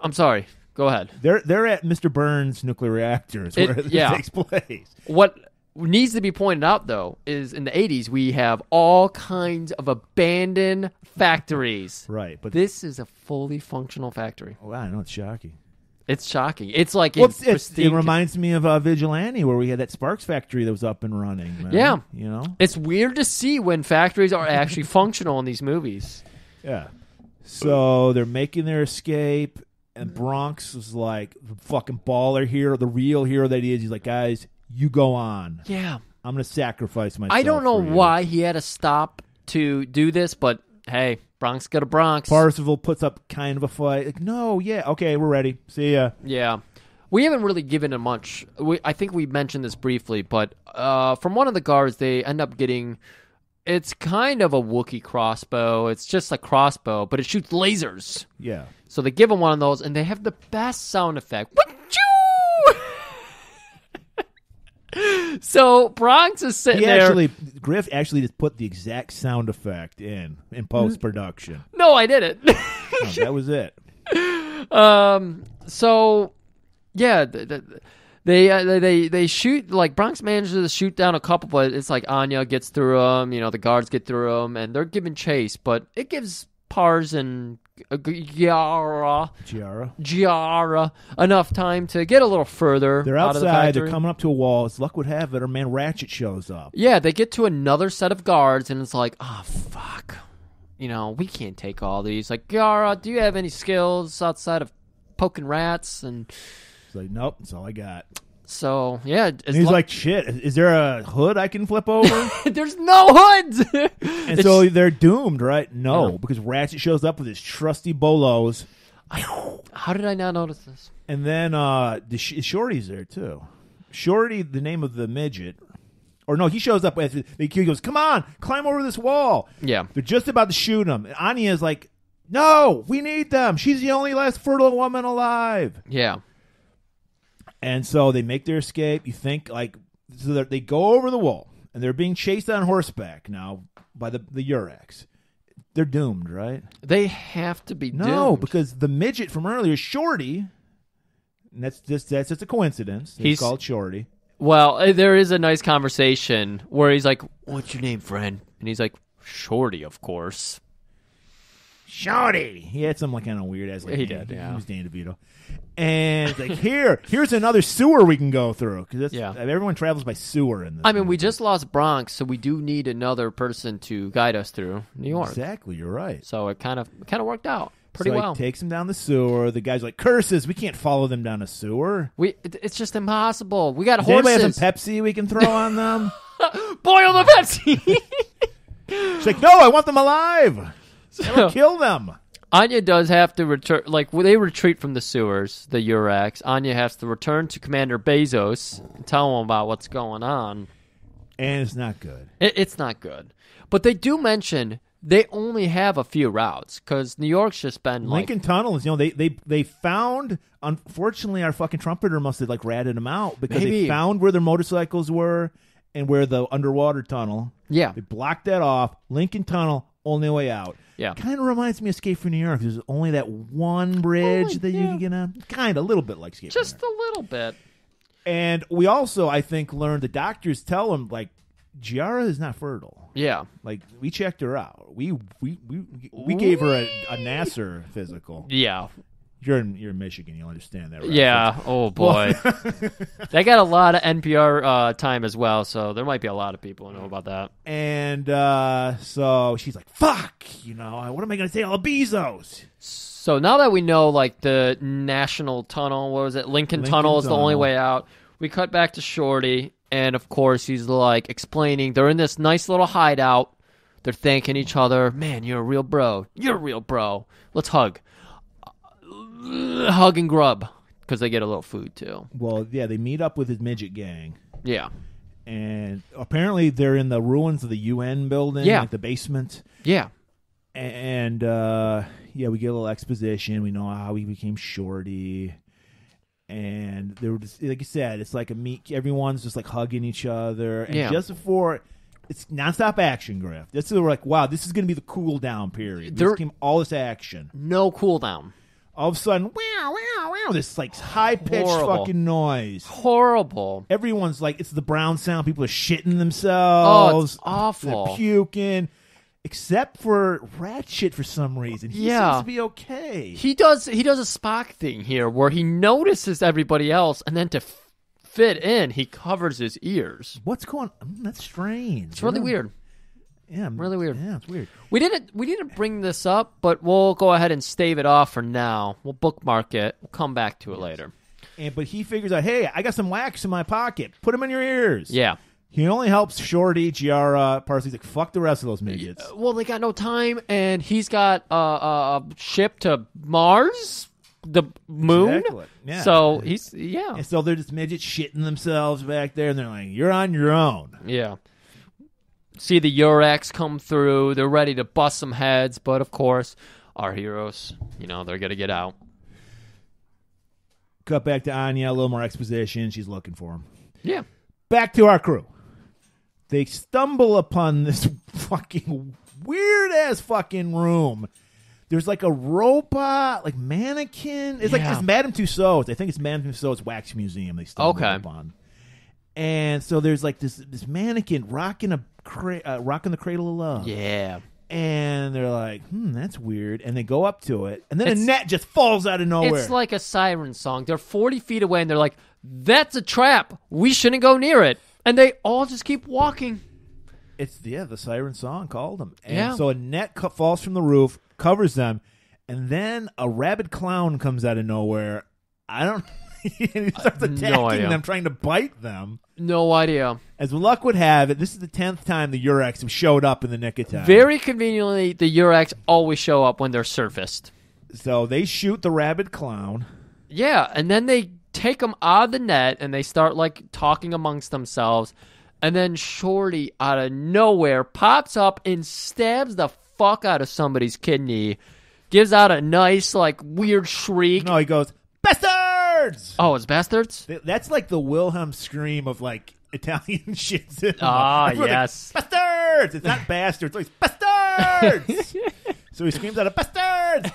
I'm sorry. Go ahead. They're at Mr. Burns' nuclear reactors where this takes place. What needs to be pointed out, though, is in the 80s, we have all kinds of abandoned factories. Right, but This is a fully functional factory. oh, I know it's shocking. It's shocking. It's like Well, in it pristine. reminds me of Vigilante, where we had that Sparks factory that was up and running. Man. Yeah. You know? It's weird to see when factories are actually functional in these movies. Yeah. So they're making their escape, and Bronx is like the fucking baller hero, the real hero that he is. He's like, guys, you go on. Yeah. I'm going to sacrifice myself. I don't know for you. why he had to stop to do this, but hey, Bronx got a Bronx. Parzival puts up kind of a fight. Like, no, yeah, okay, we're ready. See ya. Yeah. We haven't really given it much. I think we mentioned this briefly, but from one of the guards, they end up getting... It's kind of a Wookiee crossbow. It's just a crossbow, but it shoots lasers. Yeah. So they give him one of those, and they have the best sound effect. So Bronx is sitting there. Griff actually just put the exact sound effect in post-production. No, I didn't. No, that was it. So, yeah, they shoot, like, Bronx manages to shoot down a couple, but it's like Anya gets through them, you know, the guards get through them, and they're giving chase, but it gives Pars and Giara enough time to get a little further. They're out of the outside. factory. They're coming up to a wall. As luck would have it, our man Ratchet shows up. Yeah, they get to another set of guards, and it's like, oh, fuck. You know, we can't take all these. Like, Giara, do you have any skills outside of poking rats? And He's like, nope, that's all I got. so, yeah. And he's like, shit, is there a hood I can flip over? there's no hoods! And so they're doomed, right? No, Yeah. because Ratchet shows up with his trusty bolos. How did I not notice this? And then Shorty's there, too. Shorty, the name of the midget. Or no, he shows up. He goes, come on, climb over this wall. Yeah. They're just about to shoot him. And Anya's like, no, we need them. She's the only last fertile woman alive. Yeah. And so they make their escape. You think, like, so that they go over the wall, and they're being chased on horseback now by the Urax. They're doomed, right? They have to be No, doomed. because the midget from earlier, Shorty, and that's just a coincidence. He's called Shorty. Well, there is a nice conversation where he's like, what's your name, friend? And he's like, Shorty, of course. Shorty. He had some like kind of weird ass. Like, He did, yeah. He was Dan DeVito. And it's like, here's another sewer we can go through, because everyone travels by sewer in this. I mean, we movie. just lost Bronx, so we do need another person to guide us through New York. Exactly, you're right. So it kind of worked out pretty so well. He takes him down the sewer. The guy's like, curses, we can't follow them down a sewer. It's just impossible. We got Does anybody horses. have some Pepsi we can throw on them? Boil the Pepsi. She's like, no, I want them alive. Never kill them. Anya does have to return, like, when they retreat from the sewers, the Urax. Anya has to return to Commander Bezos and tell him about what's going on. And it's not good. It's not good. But they do mention they only have a few routes because New York's just been Lincoln Tunnels, they found. Unfortunately, our fucking trumpeter must have ratted them out because they found where their motorcycles were and where the underwater tunnel. Yeah, they blocked that off. Lincoln Tunnel, only way out. Yeah, kind of reminds me of Escape from New York. There's only that one bridge that you can get on. Kind of, a little bit like Escape. Just from New York. a little bit. And we also, I think, learned the doctors tell them Giara is not fertile. Yeah, we checked her out. We gave her a Nasser physical. Yeah. You're in Michigan, you'll understand that, right? Yeah. Oh boy, they got a lot of NPR time as well, so there might be a lot of people who know about that. And so she's like, "Fuck, what am I going to say? All Bezos." So now that we know, the National Tunnel, what was it? Lincoln Tunnel is the only way out. We cut back to Shorty, and of course he's explaining. They're in this nice little hideout. They're thanking each other. Man, you're a real bro. You're a real bro. Let's hug. Hug and grub because they get a little food too. Well, yeah, they meet up with his midget gang. Yeah, and apparently they're in the ruins of the UN building, the basement. Yeah, and we get a little exposition. We know how he became Shorty, and they were just, like you said, it's like a meet. Everyone's just hugging each other, and just before. It's nonstop action, Griff. This is wow, this is going to be the cool down period. There came all this action. No cool down. All of a sudden, wow, wow, wow, this high-pitched fucking noise. Horrible. Everyone's it's the Brown sound. People are shitting themselves. Oh, it's awful. They're puking. Except for Ratchet for some reason. He seems to be okay. He does a Spock thing here where he notices everybody else, and then to fit in, he covers his ears. What's going on? That's strange. It's really weird. Yeah, really weird. Yeah, it's weird. We didn't bring this up, but we'll go ahead and stave it off for now. We'll bookmark it. We'll come back to it later. But he figures out, hey, I got some wax in my pocket. Put them in your ears. Yeah. He only helps Shorty, Giara, Parsley's fuck the rest of those midgets. Well, they got no time, and he's got a ship to Mars, the moon. Exactly. Yeah. So And so they're just midgets shitting themselves back there, and they're like, you're on your own. Yeah. See the Urex come through. They're ready to bust some heads, but of course, our heroes, they're going to get out. Cut back to Anya, a little more exposition. She's looking for him. Yeah. Back to our crew. They stumble upon this fucking weird-ass fucking room. There's a robot, mannequin. It's it's Madame Tussauds. I think it's Madame Tussauds Wax Museum they stumbled upon. And so there's this mannequin rocking the cradle of love. Yeah. And they're like, that's weird. And they go up to it, and then a net just falls out of nowhere. It's like a siren song. They're 40 feet away, and they're like, that's a trap. We shouldn't go near it. And they all just keep walking. It's, the siren song called them. And so a net falls from the roof, covers them, and then a rabid clown comes out of nowhere. He starts attacking them, trying to bite them. No idea. As luck would have it, this is the 10th time the Urex have showed up in the nick of time. Very conveniently, the Urex always show up when they're surfaced. So they shoot the rabid clown. Yeah, and then they take him out of the net, and they start, talking amongst themselves. And then Shorty, out of nowhere, pops up and stabs the fuck out of somebody's kidney. Gives out a nice, weird shriek. No, he goes, bastards! Oh, it's bastards? That's the Wilhelm scream of, Italian shit. Ah, yes. Bastards! It's not bastards. It's bastards! So he screams out, bastards!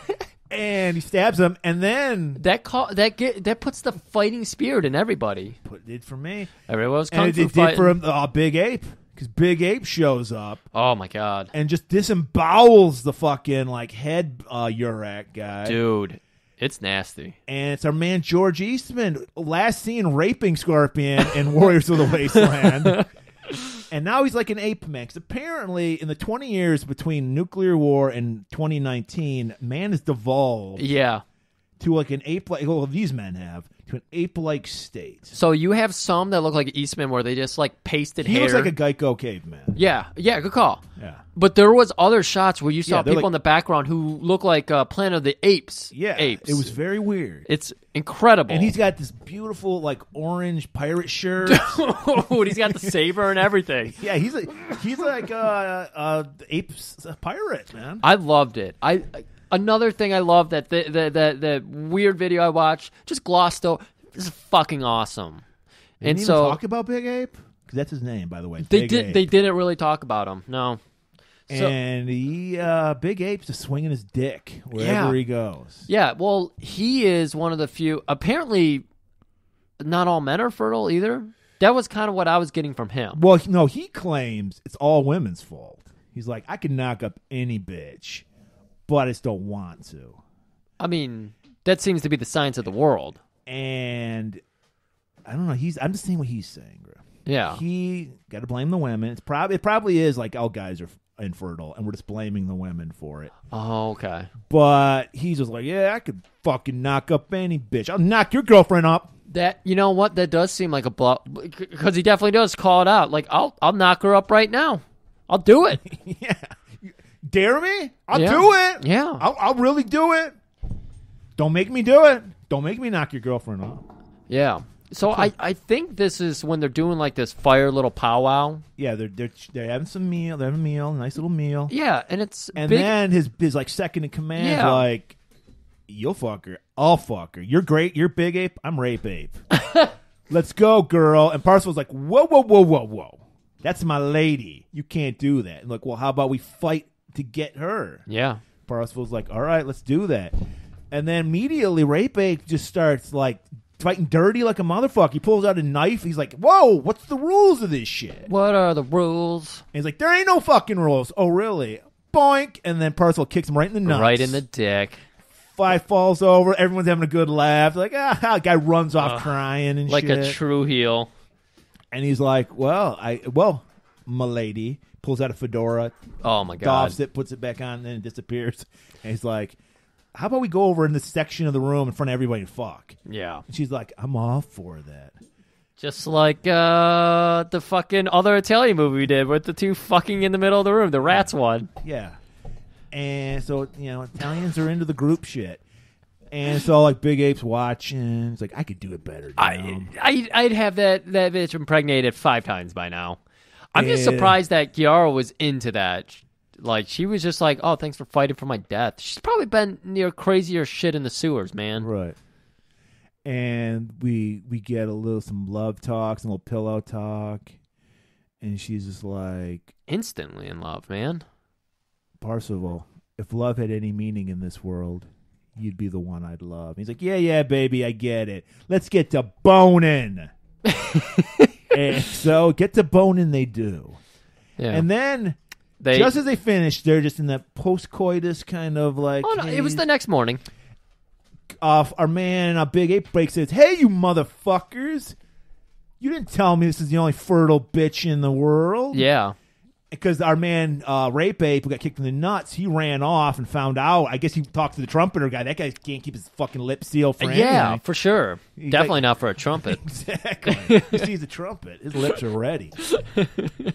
And he stabs him, and then that puts the fighting spirit in everybody. It did for me. Everyone's kung fu fighting. And it did for him, Big Ape, because Big Ape shows up. Oh my god! And just disembowels the fucking head Urak guy, dude. It's nasty. And it's our man George Eastman, last seen raping Scorpion in Warriors of the Wasteland. And now he's like an ape man. 'Cause apparently, in the 20 years between nuclear war and 2019, man has devolved. Yeah. To an ape, these men have to an ape-like state. So you have some that look like Eastman where they just like pasted He hair. looks like a Geico caveman. Yeah, good call. Yeah. But there was other shots where you saw they're people like- in the background who look like Planet of the Apes. Yeah, apes. it was very weird. It's incredible. And he's got this beautiful, like, orange pirate shirt. Dude, he's got the saber and everything. Yeah, he's like apes pirate, man. I loved it. Another thing I love that the weird video I watched just glossed over. This is fucking awesome. They didn't even talk about Big Ape, because that's his name, by the way. They Big did. Ape. They didn't really talk about him. No. And Big Ape's just swinging his dick wherever he goes. Yeah, well, he is one of the few. Apparently, not all men are fertile either. That was kind of what I was getting from him. Well, no, he claims it's all women's fault. He's like, I can knock up any bitch, but I just don't want to. I mean, that seems to be the science of the world. And I don't know. I'm just saying what he's saying, bro. Yeah. He got to blame the women. It probably is like all guys are infertile, and we're just blaming the women for it. Oh, okay. But he's just like, yeah, I could fucking knock up any bitch. I'll knock your girlfriend up. That, you know what? That does seem like a bluff, because he definitely does call it out. Like, I'll knock her up right now. I'll do it. Yeah. Dare me? I'll Yeah. do it. Yeah. I'll really do it. Don't make me do it. Don't make me knock your girlfriend up. Yeah. So I think this is when they're doing like this fire little powwow. Yeah, they're having some meal. They're having a meal, nice little meal. Yeah, and it's And big. then his like second in command, Yeah. like, you'll fuck her. I'll fuck her. You're great. You're Big Ape. I'm Rape Ape. Let's go, girl. And Parcel's like, whoa. That's my lady. You can't do that. And like, well, how about we fight to get her? Yeah. Parcel's like, all right, let's do that. And then immediately Rape Ape just starts like fighting dirty like a motherfucker. He pulls out a knife. He's like, whoa, what's the rules of this shit? What are the rules? And he's like, there ain't no fucking rules. Oh, really? Boink. And then Parcel kicks him right in the nuts. Right in the dick. Five falls over. Everyone's having a good laugh. Like, the guy runs off crying and Like shit. a true heel. And he's like, well, my lady. Pulls out a fedora. Oh, my God. Doffs it, puts it back on, and then it disappears. And he's like, how about we go over in this section of the room in front of everybody and fuck? Yeah. And she's like, I'm all for that. Just like the fucking other Italian movie we did with the two fucking in the middle of the room. The rats one. Yeah. And so, Italians are into the group shit. And so, like, Big Ape's watching. It's like, I could do it better. I'd have that bitch impregnated 5 times by now. I'm just Yeah. surprised that Kiara was into that. Like, she was just like, oh, thanks for fighting for my death. She's probably been near crazier shit in the sewers, man. Right. And we get some love talk, some little pillow talk. And she's just like, Instantly in love, man. Parzival, if love had any meaning in this world, you'd be the one I'd love. He's like, yeah, baby, I get it. Let's get to boning. And so get to boning they do. Yeah. And then, just as they finish, they're just in that post-coitus kind of like... Oh, no, it was the next morning. Our man, Big Ape, breaks says, hey, you motherfuckers. You didn't tell me this is the only fertile bitch in the world. Yeah. Because our man, Rape Ape, who got kicked in the nuts, he ran off and found out. I guess he talked to the trumpeter guy. That guy can't keep his fucking lip sealed for Yeah, anything. for sure. He's Definitely like- not for a trumpet. Exactly. He sees the trumpet. His lips are ready.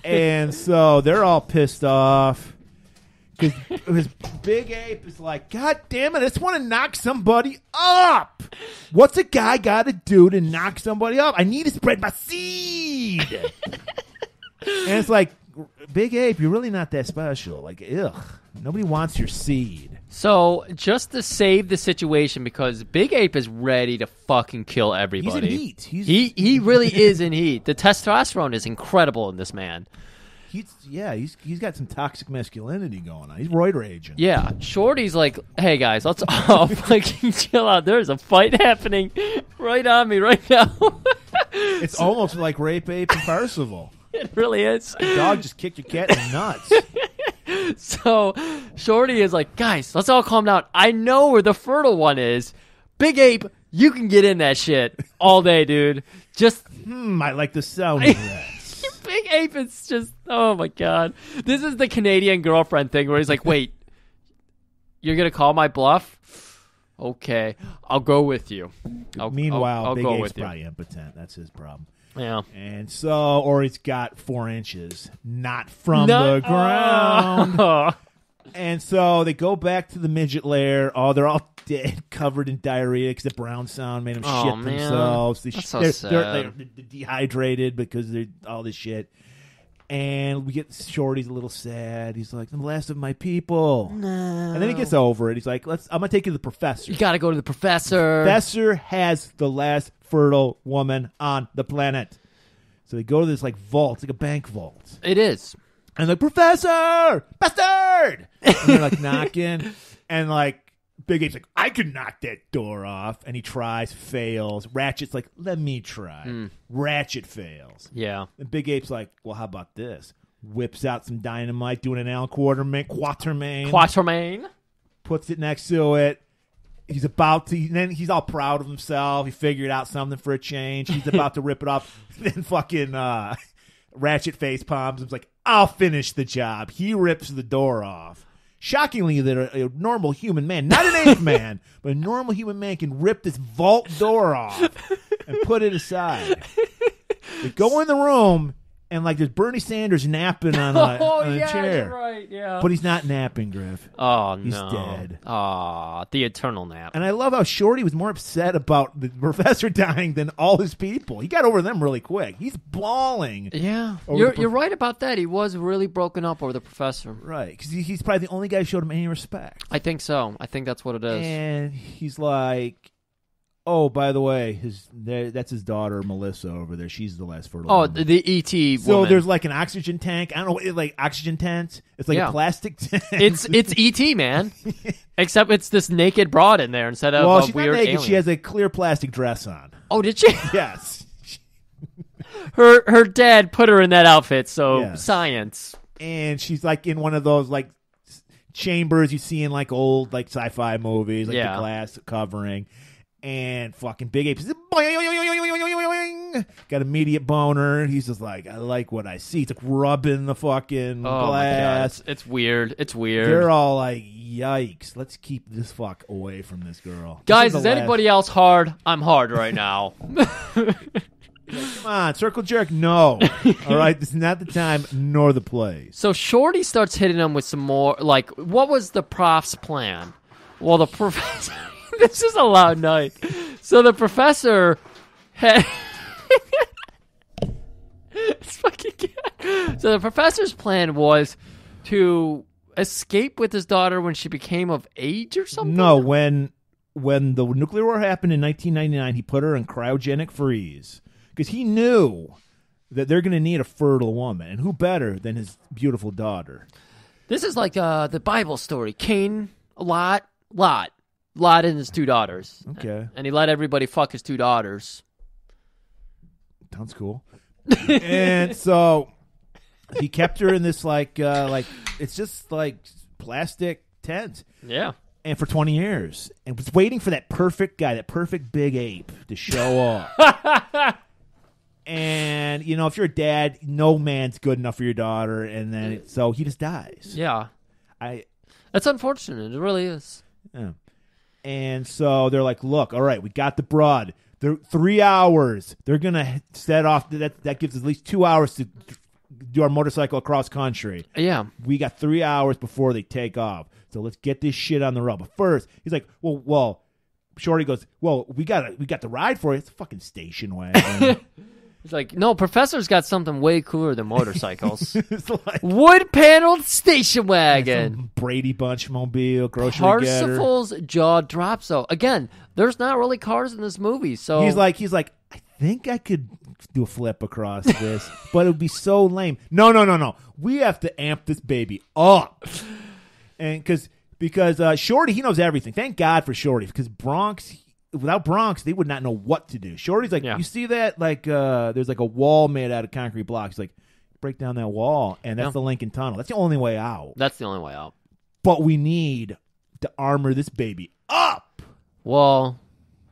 And so they're all pissed off. Because Big Ape is like, God damn it, I just want to knock somebody up. What's a guy got to do to knock somebody up? I need to spread my seed. And it's like, Big Ape, you're really not that special. Like, ugh, nobody wants your seed. So, just to save the situation, because Big Ape is ready to fucking kill everybody. He's in heat. He really is in heat. The testosterone is incredible in this man. He's got some toxic masculinity going on. He's roid raging. Yeah, Shorty's like, hey guys, let's all fucking chill out. There's a fight happening right on me right now. It's almost like Rape Ape and Parzival. It really is. The dog just kicked your cat in the nuts. So Shorty is like, guys, let's all calm down. I know where the fertile one is. Big Ape, you can get in that shit all day, dude. Just I like the sound of that. Big Ape is just, oh my God. This is the Canadian girlfriend thing where he's like, wait, you're going to call my bluff? Okay, I'll go with you. Meanwhile, I'll Big go Ape's with you. probably impotent. That's his problem. Yeah. And so, or he's got 4 inches, not from the ground. Oh. And so they go back to the midget lair. Oh, they're all dead, covered in diarrhea because the brown sound made them shit Man. themselves. That's so they're sad. dehydrated because they're all this shit. And we get Shorty's a little sad. He's like, the last of my people. No. And then he gets over it. He's like, I'm going to take you to the professor. You got to go to the professor. Professor has the last fertile woman on the planet. So they go to this like vault. It's like a bank vault. It is. And like, Professor! Bastard! And they're like knocking. And like, Big Ape's like, I could knock that door off. And he tries, fails. Ratchet's like, let me try. Ratchet fails. Yeah. And Big Ape's like, well, how about this? Whips out some dynamite, doing an Al Quatermain. Puts it next to it. He's about to, then he's all proud of himself. He figured out something for a change. He's about to rip it off. Then fucking Ratchet face palms him's like, I'll finish the job. He rips the door off. Shockingly, that a normal human man, not an ape man, but a normal human man can rip this vault door off and put it aside. They go in the room, and like there's Bernie Sanders napping on a chair. You're right, yeah. But he's not napping, Griff. Oh, He's no. dead. Oh, the eternal nap. And I love how Shorty was more upset about the professor dying than all his people. He got over them really quick. He's bawling. Yeah. Over You're right about that. He was really broken up over the professor. Right, because he's probably the only guy who showed him any respect. I think so. I think that's what it is. And he's like, oh, by the way, that's his daughter, Melissa, over there. She's the last fertile woman. The E.T. So woman. there's like an oxygen tank. I don't know, like oxygen tent. It's like a plastic tent. It's E.T., man. Except it's this naked broad in there instead of well, a she's weird not naked. alien. She has a clear plastic dress on. Oh, did she? Yes. Her dad put her in that outfit, so Yes. science. And she's like in one of those like chambers you see in like old like sci-fi movies, like the glass covering. And fucking Big Ape got immediate boner. He's just like, I like what I see. It's like rubbing the fucking glass. My God. It's weird. It's weird. They're all like, yikes. Let's keep this fuck away from this girl. Guys, is anybody else hard? I'm hard right now. Come on, circle jerk. No. All right, this is not the time nor the place. So Shorty starts hitting him with some more, like, what was the prof's plan? Well, the professor... This is a loud night. So the professor had... It's fucking good. So the professor's plan was to escape with his daughter when she became of age or something? No, when the nuclear war happened in 1999, he put her in cryogenic freeze because he knew that they're going to need a fertile woman. And who better than his beautiful daughter? This is like the Bible story. Cain, Lot and his 2 daughters. Okay. And he let everybody fuck his 2 daughters. Sounds cool. And so he kept her in this like it's just like plastic tent. Yeah. And for 20 years. And was waiting for that perfect guy, that perfect Big Ape to show up. And, you know, if you're a dad, no man's good enough for your daughter. And then so he just dies. Yeah. That's unfortunate. It really is. Yeah. And so they're like, look, all right, we got the broad. They're 3 hours. They're going to set off. That gives us at least 2 hours to do our motorcycle across country. Yeah. We got 3 hours before they take off. So let's get this shit on the road. But first, he's like, well, Shorty goes, well, we got the ride for it. It's a fucking station wagon. He's like, no, Professor's got something way cooler than motorcycles. It's like wood-paneled station wagon. some Brady Bunch mobile, grocery getter. Parsifal's jaw drops. So again, there's not really cars in this movie. So He's like, I think I could do a flip across this, but it would be so lame. No. We have to amp this baby up. And because Shorty, he knows everything. Thank God for Shorty, because without Bronx, they would not know what to do. Shorty's like, you see that? Like, there's like a wall made out of concrete blocks. He's like, break down that wall, and that's the Lincoln Tunnel. That's the only way out. That's the only way out. But we need to armor this baby up. Well,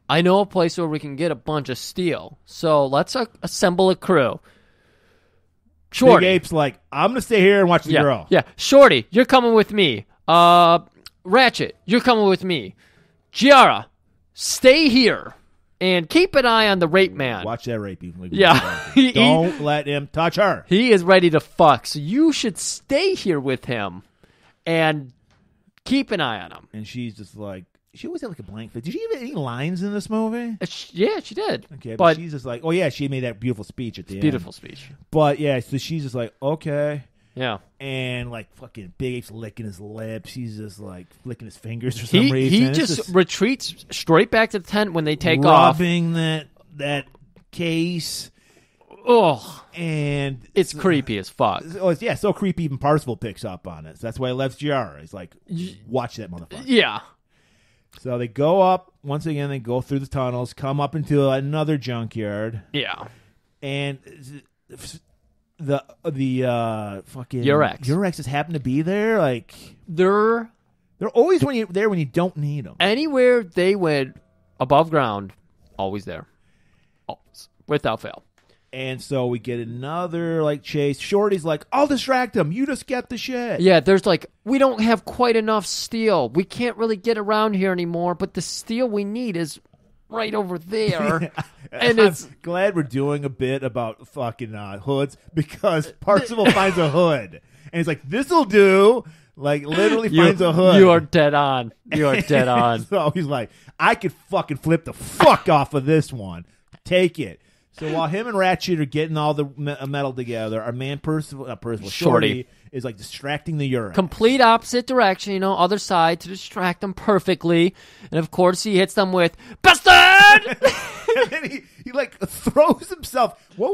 I know a place where we can get a bunch of steel. So let's assemble a crew. Shorty. Big Ape's like, I'm going to stay here and watch the girl. Yeah. Shorty, you're coming with me. Ratchet, you're coming with me. Giara, stay here and keep an eye on the rape man. Watch that rape. Yeah. Don't let him touch her. He is ready to fuck, so you should stay here with him and keep an eye on him. And she's just like, she always had like a blank face. Did she even have any lines in this movie? Yeah, she did. Okay, but she's just like, oh yeah, she made that beautiful speech at the end. Beautiful speech. But yeah, so she's just like, okay. Yeah. And like fucking Big Ape's licking his lips. He's just like flicking his fingers for some reason. He just retreats straight back to the tent when they take rubbing that case. Oh, and it's creepy as fuck. Oh, it's so creepy. Even Parzival picks up on it. So that's why he left Giara. He's like, watch that motherfucker. Yeah. So they go up once again. They go through the tunnels, come up into another junkyard. Yeah. And the fucking Urex just happen to be there. Like they're always when you don't need them. Anywhere they went above ground, always there, always, without fail. And so we get another like chase. Shorty's like, I'll distract him. You just get the shit. Yeah, there's like, we don't have quite enough steel. We can't really get around here anymore, but the steel we need is right over there. And I'm glad we're doing a bit about fucking hoods because Parzival finds a hood. And he's like, this'll do. Like, literally finds a hood. You are dead on. You are dead on. So he's like, I could fucking flip the fuck off of this one. Take it. So while him and Ratchet are getting all the metal together, our man Shorty is like distracting the Urex. Complete opposite direction, other side to distract them perfectly. And of course he hits them with Bastard! And then he like throws himself. What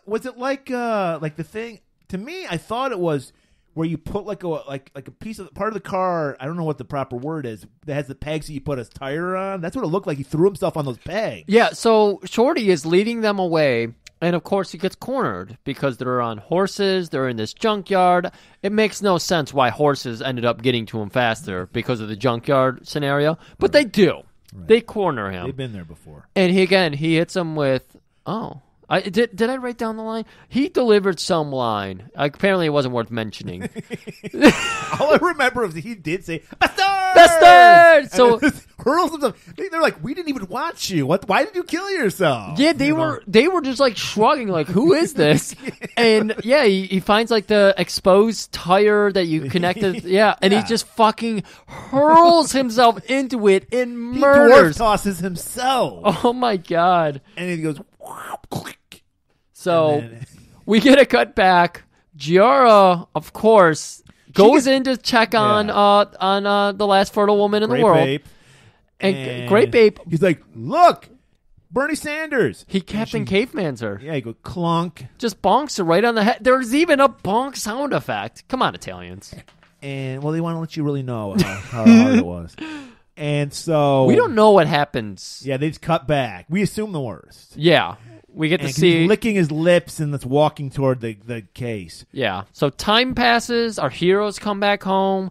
was it like the thing? To me, I thought it was where you put like a piece of part of the car. I don't know what the proper word is. That has the pegs that you put a tire on. That's what it looked like. He threw himself on those pegs. Yeah. So Shorty is leading them away, and of course he gets cornered because they're on horses. They're in this junkyard. It makes no sense why horses ended up getting to him faster because of the junkyard scenario, but they do. Right. They corner him. They've been there before. And he hits him with did I write down the line? He delivered some line. Apparently, it wasn't worth mentioning. All I remember is he did say "Bastard!" Bastard! So hurls himself. They're like, "We didn't even watch you. What? Why did you kill yourself?" Yeah, they were just like shrugging, like, "Who is this?" And yeah, he finds like the exposed tire that you connected. Yeah, and he just fucking hurls himself into it and murders. He dwarf tosses himself. Oh my god! And he goes. So we get a cut back. Giara, of course, goes in to check on the last fertile woman in the world. Ape. And Grape Ape. He's like, look, Bernie Sanders. He Captain Cavemans her. Yeah, he goes clunk. Just bonks her right on the head. There's even a bonk sound effect. Come on, Italians. And well, they want to let you really know how hard it was. And so we don't know what happens. Yeah, they just cut back. We assume the worst. Yeah. We get to see he's licking his lips and that's walking toward the case. Yeah. So time passes. Our heroes come back home.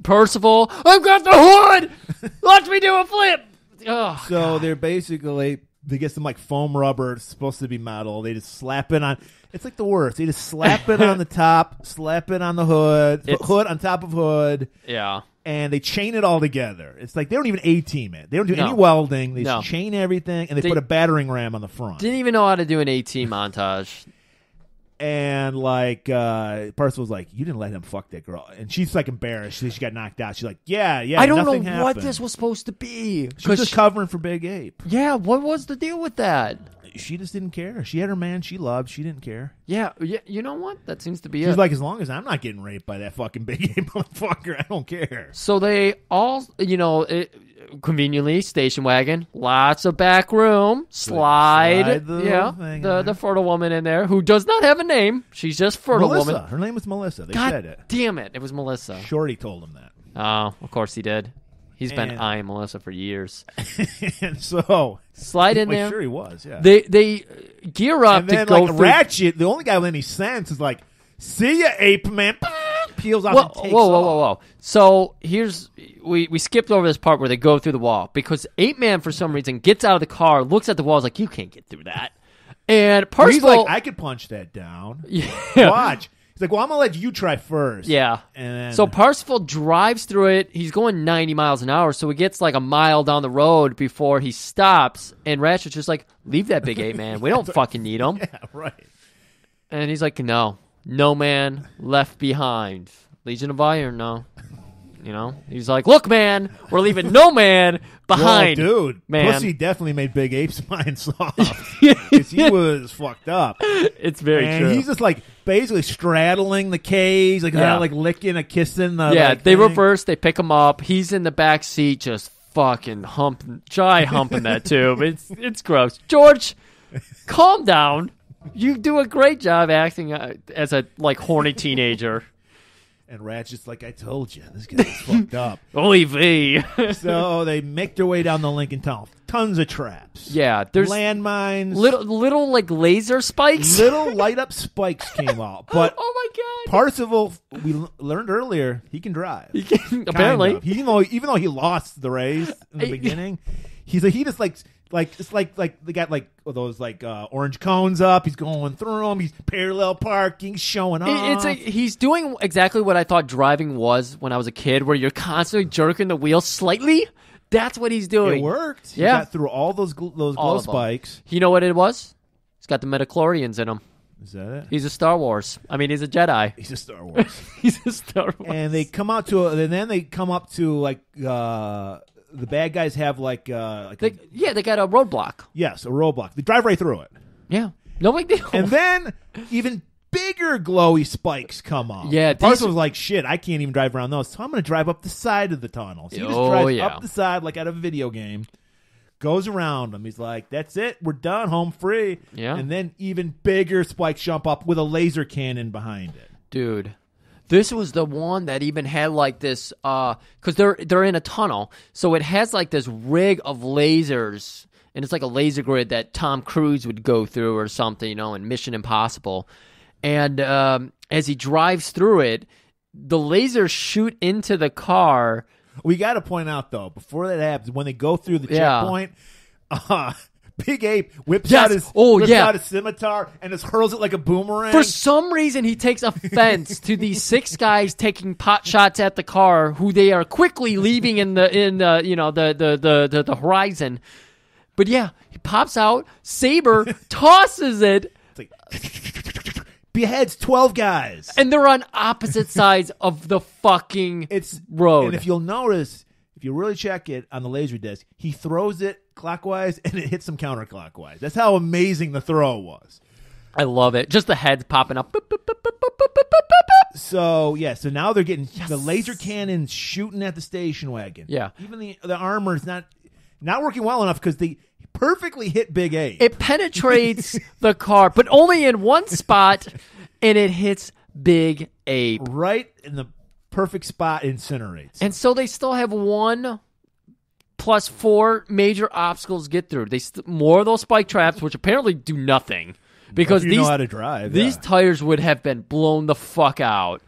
Percival, I've got the hood. Let me do a flip. Oh, so God. They're basically they get some like foam rubber. It's supposed to be metal. They just slap it on. It's like the worst. They just slap it on the top, slap it on the hood, hood on top of hood. Yeah. And they chain it all together. It's like they don't even A-team it. They don't do any welding. They just chain everything, and they put a battering ram on the front. Didn't even know how to do an A-team montage. And like Percival's like, you didn't let him fuck that girl, and she's like embarrassed. She got knocked out. She's like, yeah. I don't know happened. what this was supposed to be. She was just covering for Big Ape. Yeah, what was the deal with that? She just didn't care. She had her man she loved. She didn't care. Yeah, you know what? That seems to be She's like, as long as I'm not getting raped by that fucking Big Ape motherfucker, I don't care. So they all, conveniently, station wagon, lots of back room, slide the fertile woman in there, who does not have a name. She's just fertile Melissa. woman. Her name was Melissa. They God said it. Damn it. It was Melissa. Shorty told him that. Oh, of course he did. He's been eyeing Melissa for years. And so slide in there. Sure he was, yeah. They gear up and then, to go through. Ratchet, the only guy with any sense, is like, see ya, Ape Man. Peels off and takes whoa. So here's we skipped over this part where they go through the wall because Ape Man for some reason gets out of the car, looks at the wall, is like, you can't get through that. And Percival, he's like, I could punch that down. Yeah. Watch. It's like, well, I'm going to let you try first. Yeah. And then, So Parsifal drives through it. He's going 90 miles an hour, so he gets like a mile down the road before he stops. And Ratchet's just like, leave that big ape man. We don't fucking need him. yeah, right. And he's like, no man left behind. Legion of Iron, no. You know, he's like, look, man, we're leaving no man behind. Whoa, dude, man. Pussy definitely made Big Ape's mind soft because he was fucked up. It's very and true. he's just like basically straddling the cage, like like licking a kissing. The, yeah, like, they thing. reverse. They pick him up. He's in the back seat, just fucking humping that tube. It's gross. George, calm down. You do a great job acting as a like horny teenager. And Ratchet's like, I told you, this guy's fucked up. Oy vey. So they make their way down the Lincoln Tunnel. Tons of traps. Yeah, there's landmines. little like laser spikes. Little light up spikes came out. But oh my god. Parsifal, we learned earlier, he can drive. He can, apparently. Even though he lost the race in the beginning, he just it's like they got like those like orange cones up. He's going through them. He's parallel parking, showing off. He's doing exactly what I thought driving was when I was a kid, where you're constantly jerking the wheel slightly. That's what he's doing. It worked. He Yeah, got through all those glow spikes. You know what it was? He's got the midichlorians in him. Is that it? He's a Star Wars. I mean, he's a Jedi. He's a Star Wars. He's a Star Wars. And they come out to and then they come up to like the bad guys have they got a roadblock. Yes, a roadblock. They drive right through it. Yeah, no big deal. And then even bigger glowy spikes come up. Yeah, Parsifal was like, shit, I can't even drive around those, so I'm going to drive up the side of the tunnel. So he just drives up the side like out of a video game, goes around them. He's like, that's it, we're done, home free. Yeah. And then even bigger spikes jump up with a laser cannon behind it. Dude. This was the one that even had like this, because they're in a tunnel, so it has like this rig of lasers, and it's like a laser grid that Tom Cruise would go through or something, you know, in Mission Impossible. And as he drives through it, the lasers shoot into the car. We got to point out though, before that happens, when they go through the checkpoint, Big Ape whips out his scimitar and just hurls it like a boomerang. For some reason, he takes offense to these 6 guys taking pot shots at the car, who they are quickly leaving in the horizon. But yeah, he pops out, saber tosses it. It's like beheads 12 guys, and they're on opposite sides of the fucking road. And if you'll notice, if you really check it on the laser disc, he throws it clockwise and it hits them counterclockwise. That's how amazing the throw was. I love it. Just the heads popping up. So now they're getting the laser cannon shooting at the station wagon. Yeah. Even the armor's not working well enough because they perfectly hit Big Ape. It penetrates the car, but only in one spot, and it hits Big Ape. Right in the perfect spot, incinerates. And so they still have 1 plus 4 major obstacles to get through. More of those spike traps, which apparently do nothing. Because you know how to drive. These tires would have been blown the fuck out.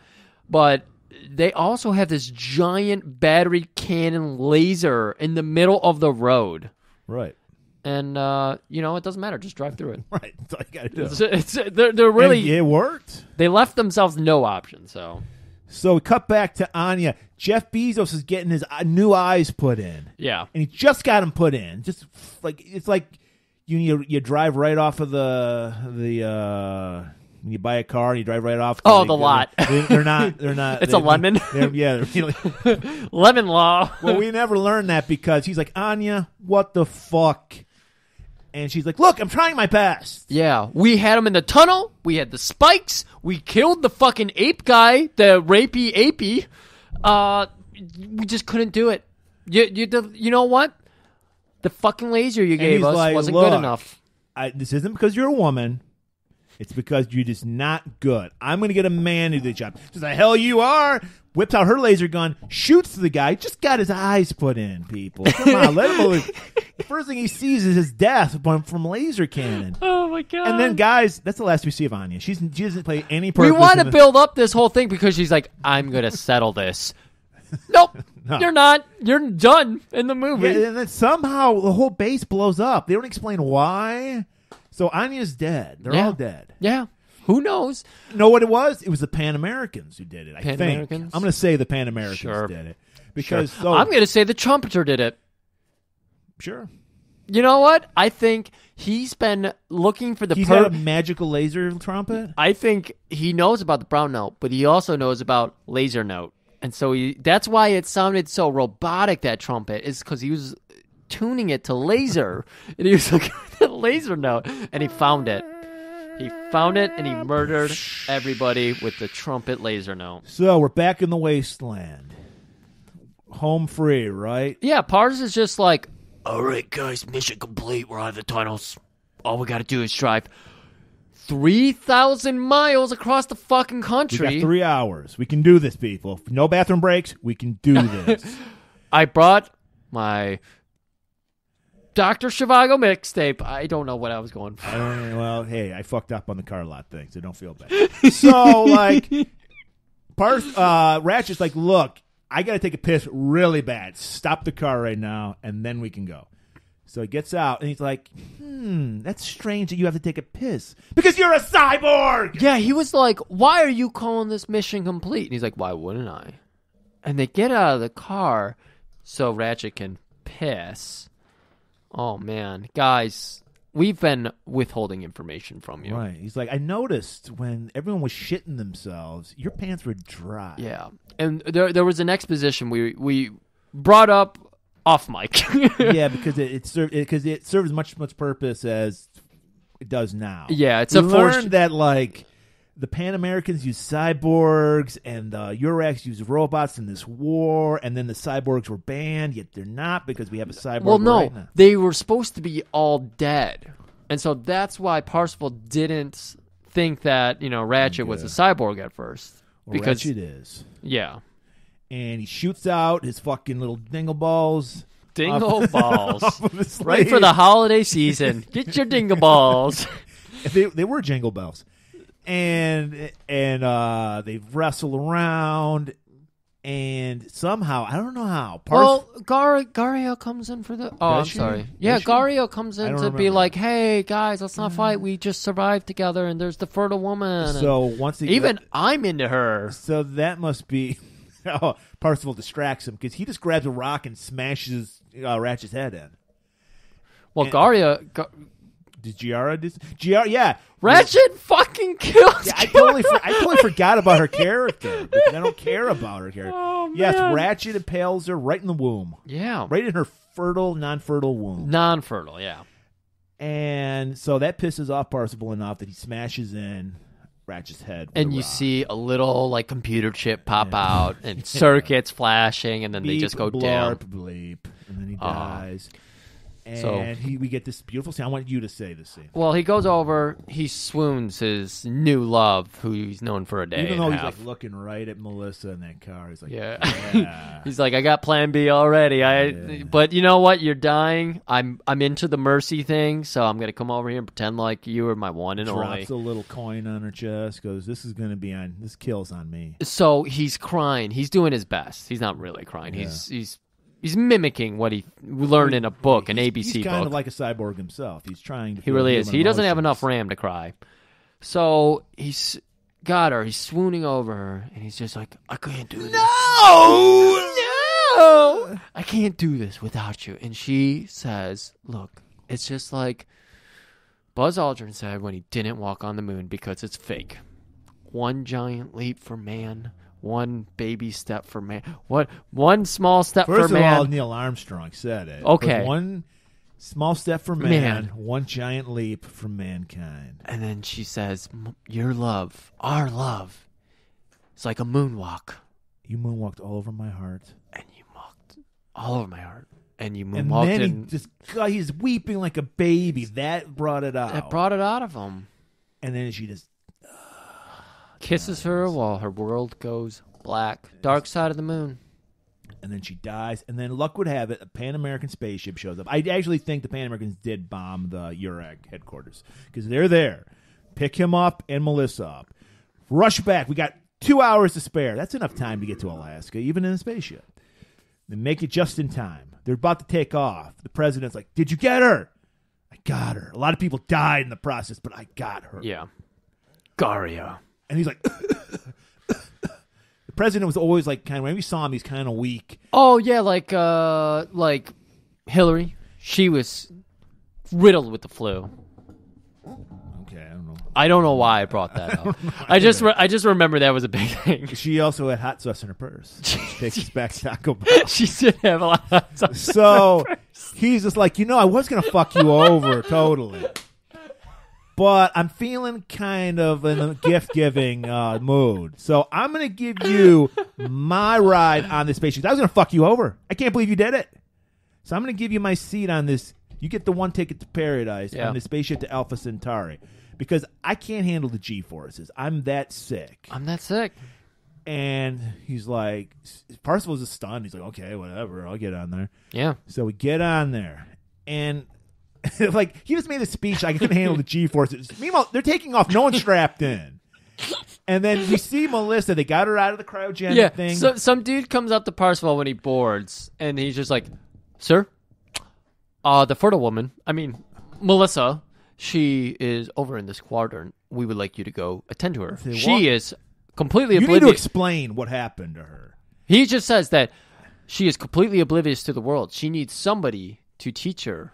But they also have this giant battery cannon laser in the middle of the road. Right. And, it doesn't matter. Just drive through it. Right. That's all you got to do. They're really... And it worked. They left themselves no option, so... So we cut back to Anya. Jeff Bezos is getting his new eyes put in. Yeah. And he just got them put in. Just like it's like you drive right off of the when you buy a car and you drive right off. The lot. They're not. It's a lemon. They're Lemon law. Well, we never learned that because he's like, Anya, what the fuck? And she's like, look, I'm trying my best. Yeah, we had him in the tunnel. We had the spikes. We killed the fucking ape guy, the rapey apey. We just couldn't do it. You know what? The fucking laser you gave us wasn't good enough. This isn't because you're a woman. It's because you're just not good. I'm going to get a man to do the job. She's like, hell you are. Whips out her laser gun, shoots the guy, just got his eyes put in, people. Come on, let him believe. The first thing he sees is his death from laser cannon. Oh, my God. And then, guys, that's the last we see of Anya. She doesn't play any purpose. We want to build up this whole thing because she's like, I'm going to settle this. Nope, no. You're not. You're done in the movie. Yeah, and then somehow the whole base blows up. They don't explain why. So Anya's dead. They're all dead. Yeah. Who knows? Know what it was? It was the Pan Americans who did it. I think. Pan Americans? I'm going to say the Pan Americans Sure. did it because I'm going to say the trumpeter did it. Sure. You know what? I think he's been looking for the He's got a magical laser trumpet. I think he knows about the brown note, but he also knows about laser note. And so that's why it sounded so robotic, that trumpet, is because he was tuning it to laser. And he was looking for the laser note, and he found it. He found it, and he murdered everybody with the trumpet laser note. So we're back in the wasteland. Home free, right? Yeah, Pars is just like, all right, guys, mission complete. We're out of the tunnels. All we got to do is drive 3,000 miles across the fucking country. We got 3 hours. We can do this, people. No bathroom breaks. We can do this. I brought my Dr. Zhivago mixtape. I don't know what I was going for. Well, hey, I fucked up on the car lot thing, so don't feel bad. So, like, Ratchet's like, look, I got to take a piss really bad. Stop the car right now, and then we can go. So he gets out, and he's like, that's strange that you have to take a piss. Because you're a cyborg! Yeah, he was like, why are you calling this mission complete? And he's like, why wouldn't I? And they get out of the car so Ratchet can piss. Oh, man. Guys, we've been withholding information from you. Right. He's like, I noticed when everyone was shitting themselves, your pants were dry. Yeah. And there was an exposition we brought up off mic. Yeah, because it serves much purpose as it does now. Yeah, it's we a learned that like the Pan Americans use cyborgs and the Uraks use robots in this war, and then the cyborgs were banned, yet they're not because we have a cyborg. Well, no, right now. they were supposed to be all dead, and so that's why Parsifal didn't think that Ratchet was a cyborg at first. Well, Because Ratchet is. Yeah. And he shoots out his fucking little dingle balls. Dingle balls. Off of his Right for sleeve. the holiday season. Get your dingle balls. They were jingle bells. And they wrestle around, and somehow, I don't know how. Gario comes in for the... Oh, I'm she? sorry. Yeah, Does she? Gario comes I in don't to be remember. like, hey, guys, let's not fight. We just survived together, and there's the fertile woman. So once he Even I'm into her. So that must be how Parsifal distracts him, because he just grabs a rock and smashes Ratchet's head in. Well, And- Gario... Did Giara do? Giara, yeah. Ratchet fucking kills. Yeah, I totally forgot about her character because I don't care about her character. Oh, yes, man. Ratchet impales her right in the womb, Yeah. right in her non-fertile womb. Non-fertile, yeah. And so that pisses off Parsifal enough that he smashes in Ratchet's head. with And a you rock. see a little computer chip pop out and circuits flashing, and then they Beep, just go blarp, down. bleep, and then he dies. And So- we get this beautiful scene. I want you to say this scene. Well, he goes over, he swoons his new love, who he's known for a day Even though and he's a half. looking right at Melissa in that car, he's like, Yeah. yeah. He's like, I got plan B already. Yeah. But you know what? You're dying. I'm into the mercy thing, so I'm gonna come over here and pretend like you were my one and only. Drops a little coin on her chest. Goes, this is going to be on. This kills on me. So he's crying. He's doing his best. He's not really crying. Yeah. He's mimicking what he learned in a book, an ABC He's kind book. of like a cyborg himself. He's trying to. He feel really is. human He doesn't have emotions. enough RAM to cry. So he's got her. He's swooning over her, and he's just like, I can't do this. No! I can't do this without you. And she says, look, it's just like Buzz Aldrin said when he didn't walk on the moon because it's fake. One giant leap for man, one baby step for man. One small step First for of man. all, Neil Armstrong said it. Okay. But one small step for man, Man. one giant leap for mankind. And then she says, your love, our love, is like a moonwalk. You moonwalked all over my heart. And you walked all over my heart. And you And moonwalked then in. he just, God, he's weeping like a baby. That brought it out. That brought it out of him. And then she just, Kisses her while her world goes black. Dark side of the moon. and then she dies. And then luck would have it, a Pan American spaceship shows up. I actually think the Pan Americans did bomb the Urak headquarters because they're there. Pick him up and Melissa up. Rush back. We got 2 hours to spare. That's enough time to get to Alaska, even in a spaceship. They make it just in time. They're about to take off. The president's like, did you get her? I got her. A lot of people died in the process, but I got her. Yeah. Garia. And he's like, the president was always like kind of, whenever you saw him, he's kind of weak. Oh yeah, like Hillary. She was riddled with the flu. Okay, I don't know. I don't know why I brought that up. I just remember that was a big thing. She also had hot sauce in her purse. She takes us back to Taco Bell. She did have a lot of hot sauce. So he's just like, I was going to fuck you over totally. But I'm feeling kind of in a gift-giving mood. So I'm going to give you my ride on this spaceship. I was going to fuck you over. I can't believe you did it. So I'm going to give you my seat on this. You get the one ticket to paradise on the spaceship to Alpha Centauri. Because I can't handle the G-forces. I'm that sick. And he's like, Parzival's just stunned. He's like, okay, whatever. I'll get on there. Yeah. So we get on there. And like, he just made a speech. I couldn't handle the G-forces. Meanwhile, they're taking off. No one's strapped in. And then we see Melissa. They got her out of the cryogenic thing. So some dude comes up to Parzival when he boards. And he's just like, sir, the fertile woman, Melissa, she is over in this quadrant. We would like you to go attend to her. She is completely oblivious. You need to explain what happened to her. He just says that she is completely oblivious to the world. She needs somebody to teach her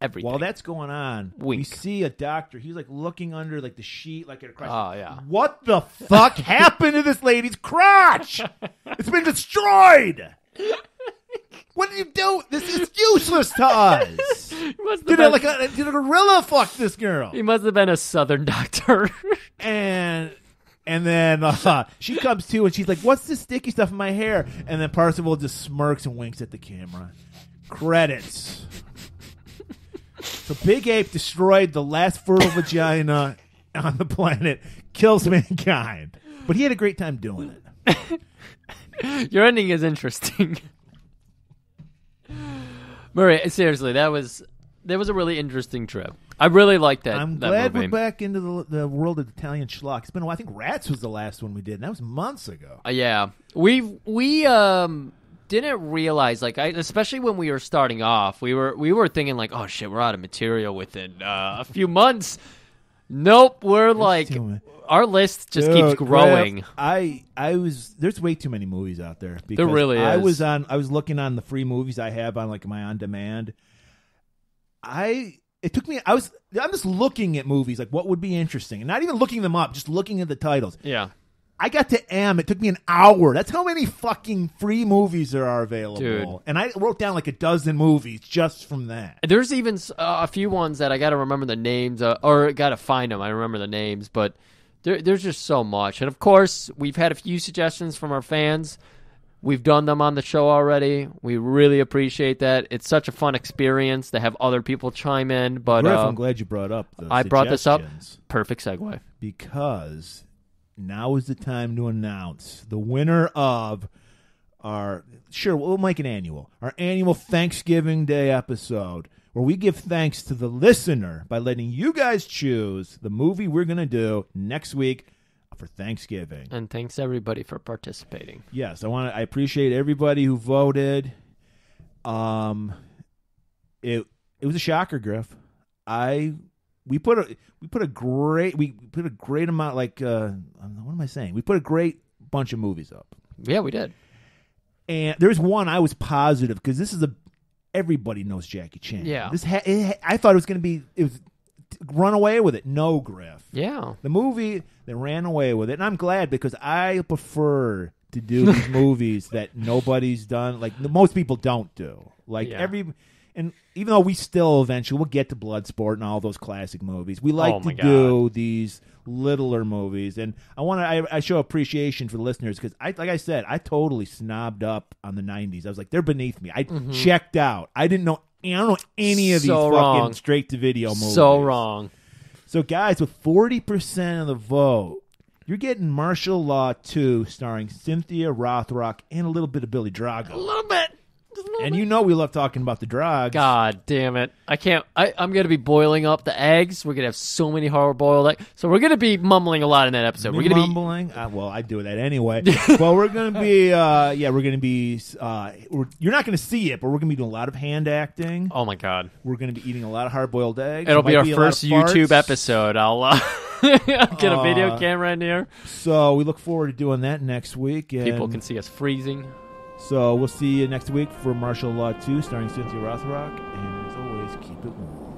everything. While that's going on, we see a doctor. He's like looking under like the sheet, like at a crotch. Oh, yeah. What the fuck happened to this lady's crotch? It's been destroyed. What did you do? This is useless to us. Did a gorilla fuck this girl? He must have been a southern doctor. And then she comes to and she's like, what's this sticky stuff in my hair? And then Parzival just smirks and winks at the camera. Credits. So Big Ape destroyed the last fertile vagina on the planet, kills mankind. But he had a great time doing it. Your ending is interesting. Murray, seriously, that was a really interesting trip. I really liked that. I'm glad we're back into the world of Italian schlock. It's been a while. I think Rats was the last one we did, and that was months ago. Yeah, we didn't realize, like, especially when we were starting off, we were thinking like, oh shit, we're out of material within a few months. Nope, we're like, our list just keeps growing. There's way too many movies out there. There really is. I was looking on the free movies I have on like my on demand. I'm just looking at movies, like what would be interesting, and not even looking them up, just looking at the titles. Yeah. I got to M. It took me an hour. That's how many fucking free movies there are available. Dude. And I wrote down like a dozen movies just from that. There's even a few ones that I got to remember the names, or got to find them. I remember the names, but there's just so much. And of course, we've had a few suggestions from our fans. We've done them on the show already. We really appreciate that. It's such a fun experience to have other people chime in. But Griff, I'm glad you brought up the I brought this up. Perfect segue. Because now is the time to announce the winner of we'll make an annual. Our annual Thanksgiving Day episode, where we give thanks to the listener by letting you guys choose the movie we're going to do next week for Thanksgiving. And thanks everybody for participating. Yes, I appreciate everybody who voted. It was a shocker, Griff. We put a great amount, like what am I saying? We put a great bunch of movies up. Yeah, we did. And there's one I was positive, because this is everybody knows Jackie Chan. Yeah. I thought it was run away with it. No, Griff. Yeah. The movie that ran away with it, and I'm glad, because I prefer to do these movies that nobody's done, like most people don't do. Like and even though we still eventually we'll get to Bloodsport and all those classic movies, we like to do these littler movies. And I show appreciation for the listeners, because like I said, I totally snobbed up on the 90s. I was like, they're beneath me. I checked out. I don't know any of these fucking straight to video movies. So wrong. So guys, with 40% of the vote, you're getting Martial Law 2, starring Cynthia Rothrock and a little bit of Billy Drago. A little bit. And you know we love talking about the drugs. God damn it. I can't. I'm going to be boiling up the eggs. We're going to have so many hard-boiled eggs. So we're going to be mumbling a lot in that episode. We're going to be mumbling? Well, I do that anyway. Well, we're going to be, we're going to be, you're not going to see it, but we're going to be doing a lot of hand acting. Oh, my God. We're going to be eating a lot of hard-boiled eggs. It'll be our first YouTube episode. Get a video camera in here. So we look forward to doing that next week. And People can see us freezing. So we'll see you next week for Martial Law 2 starring Cynthia Rothrock. And as always, keep it warm.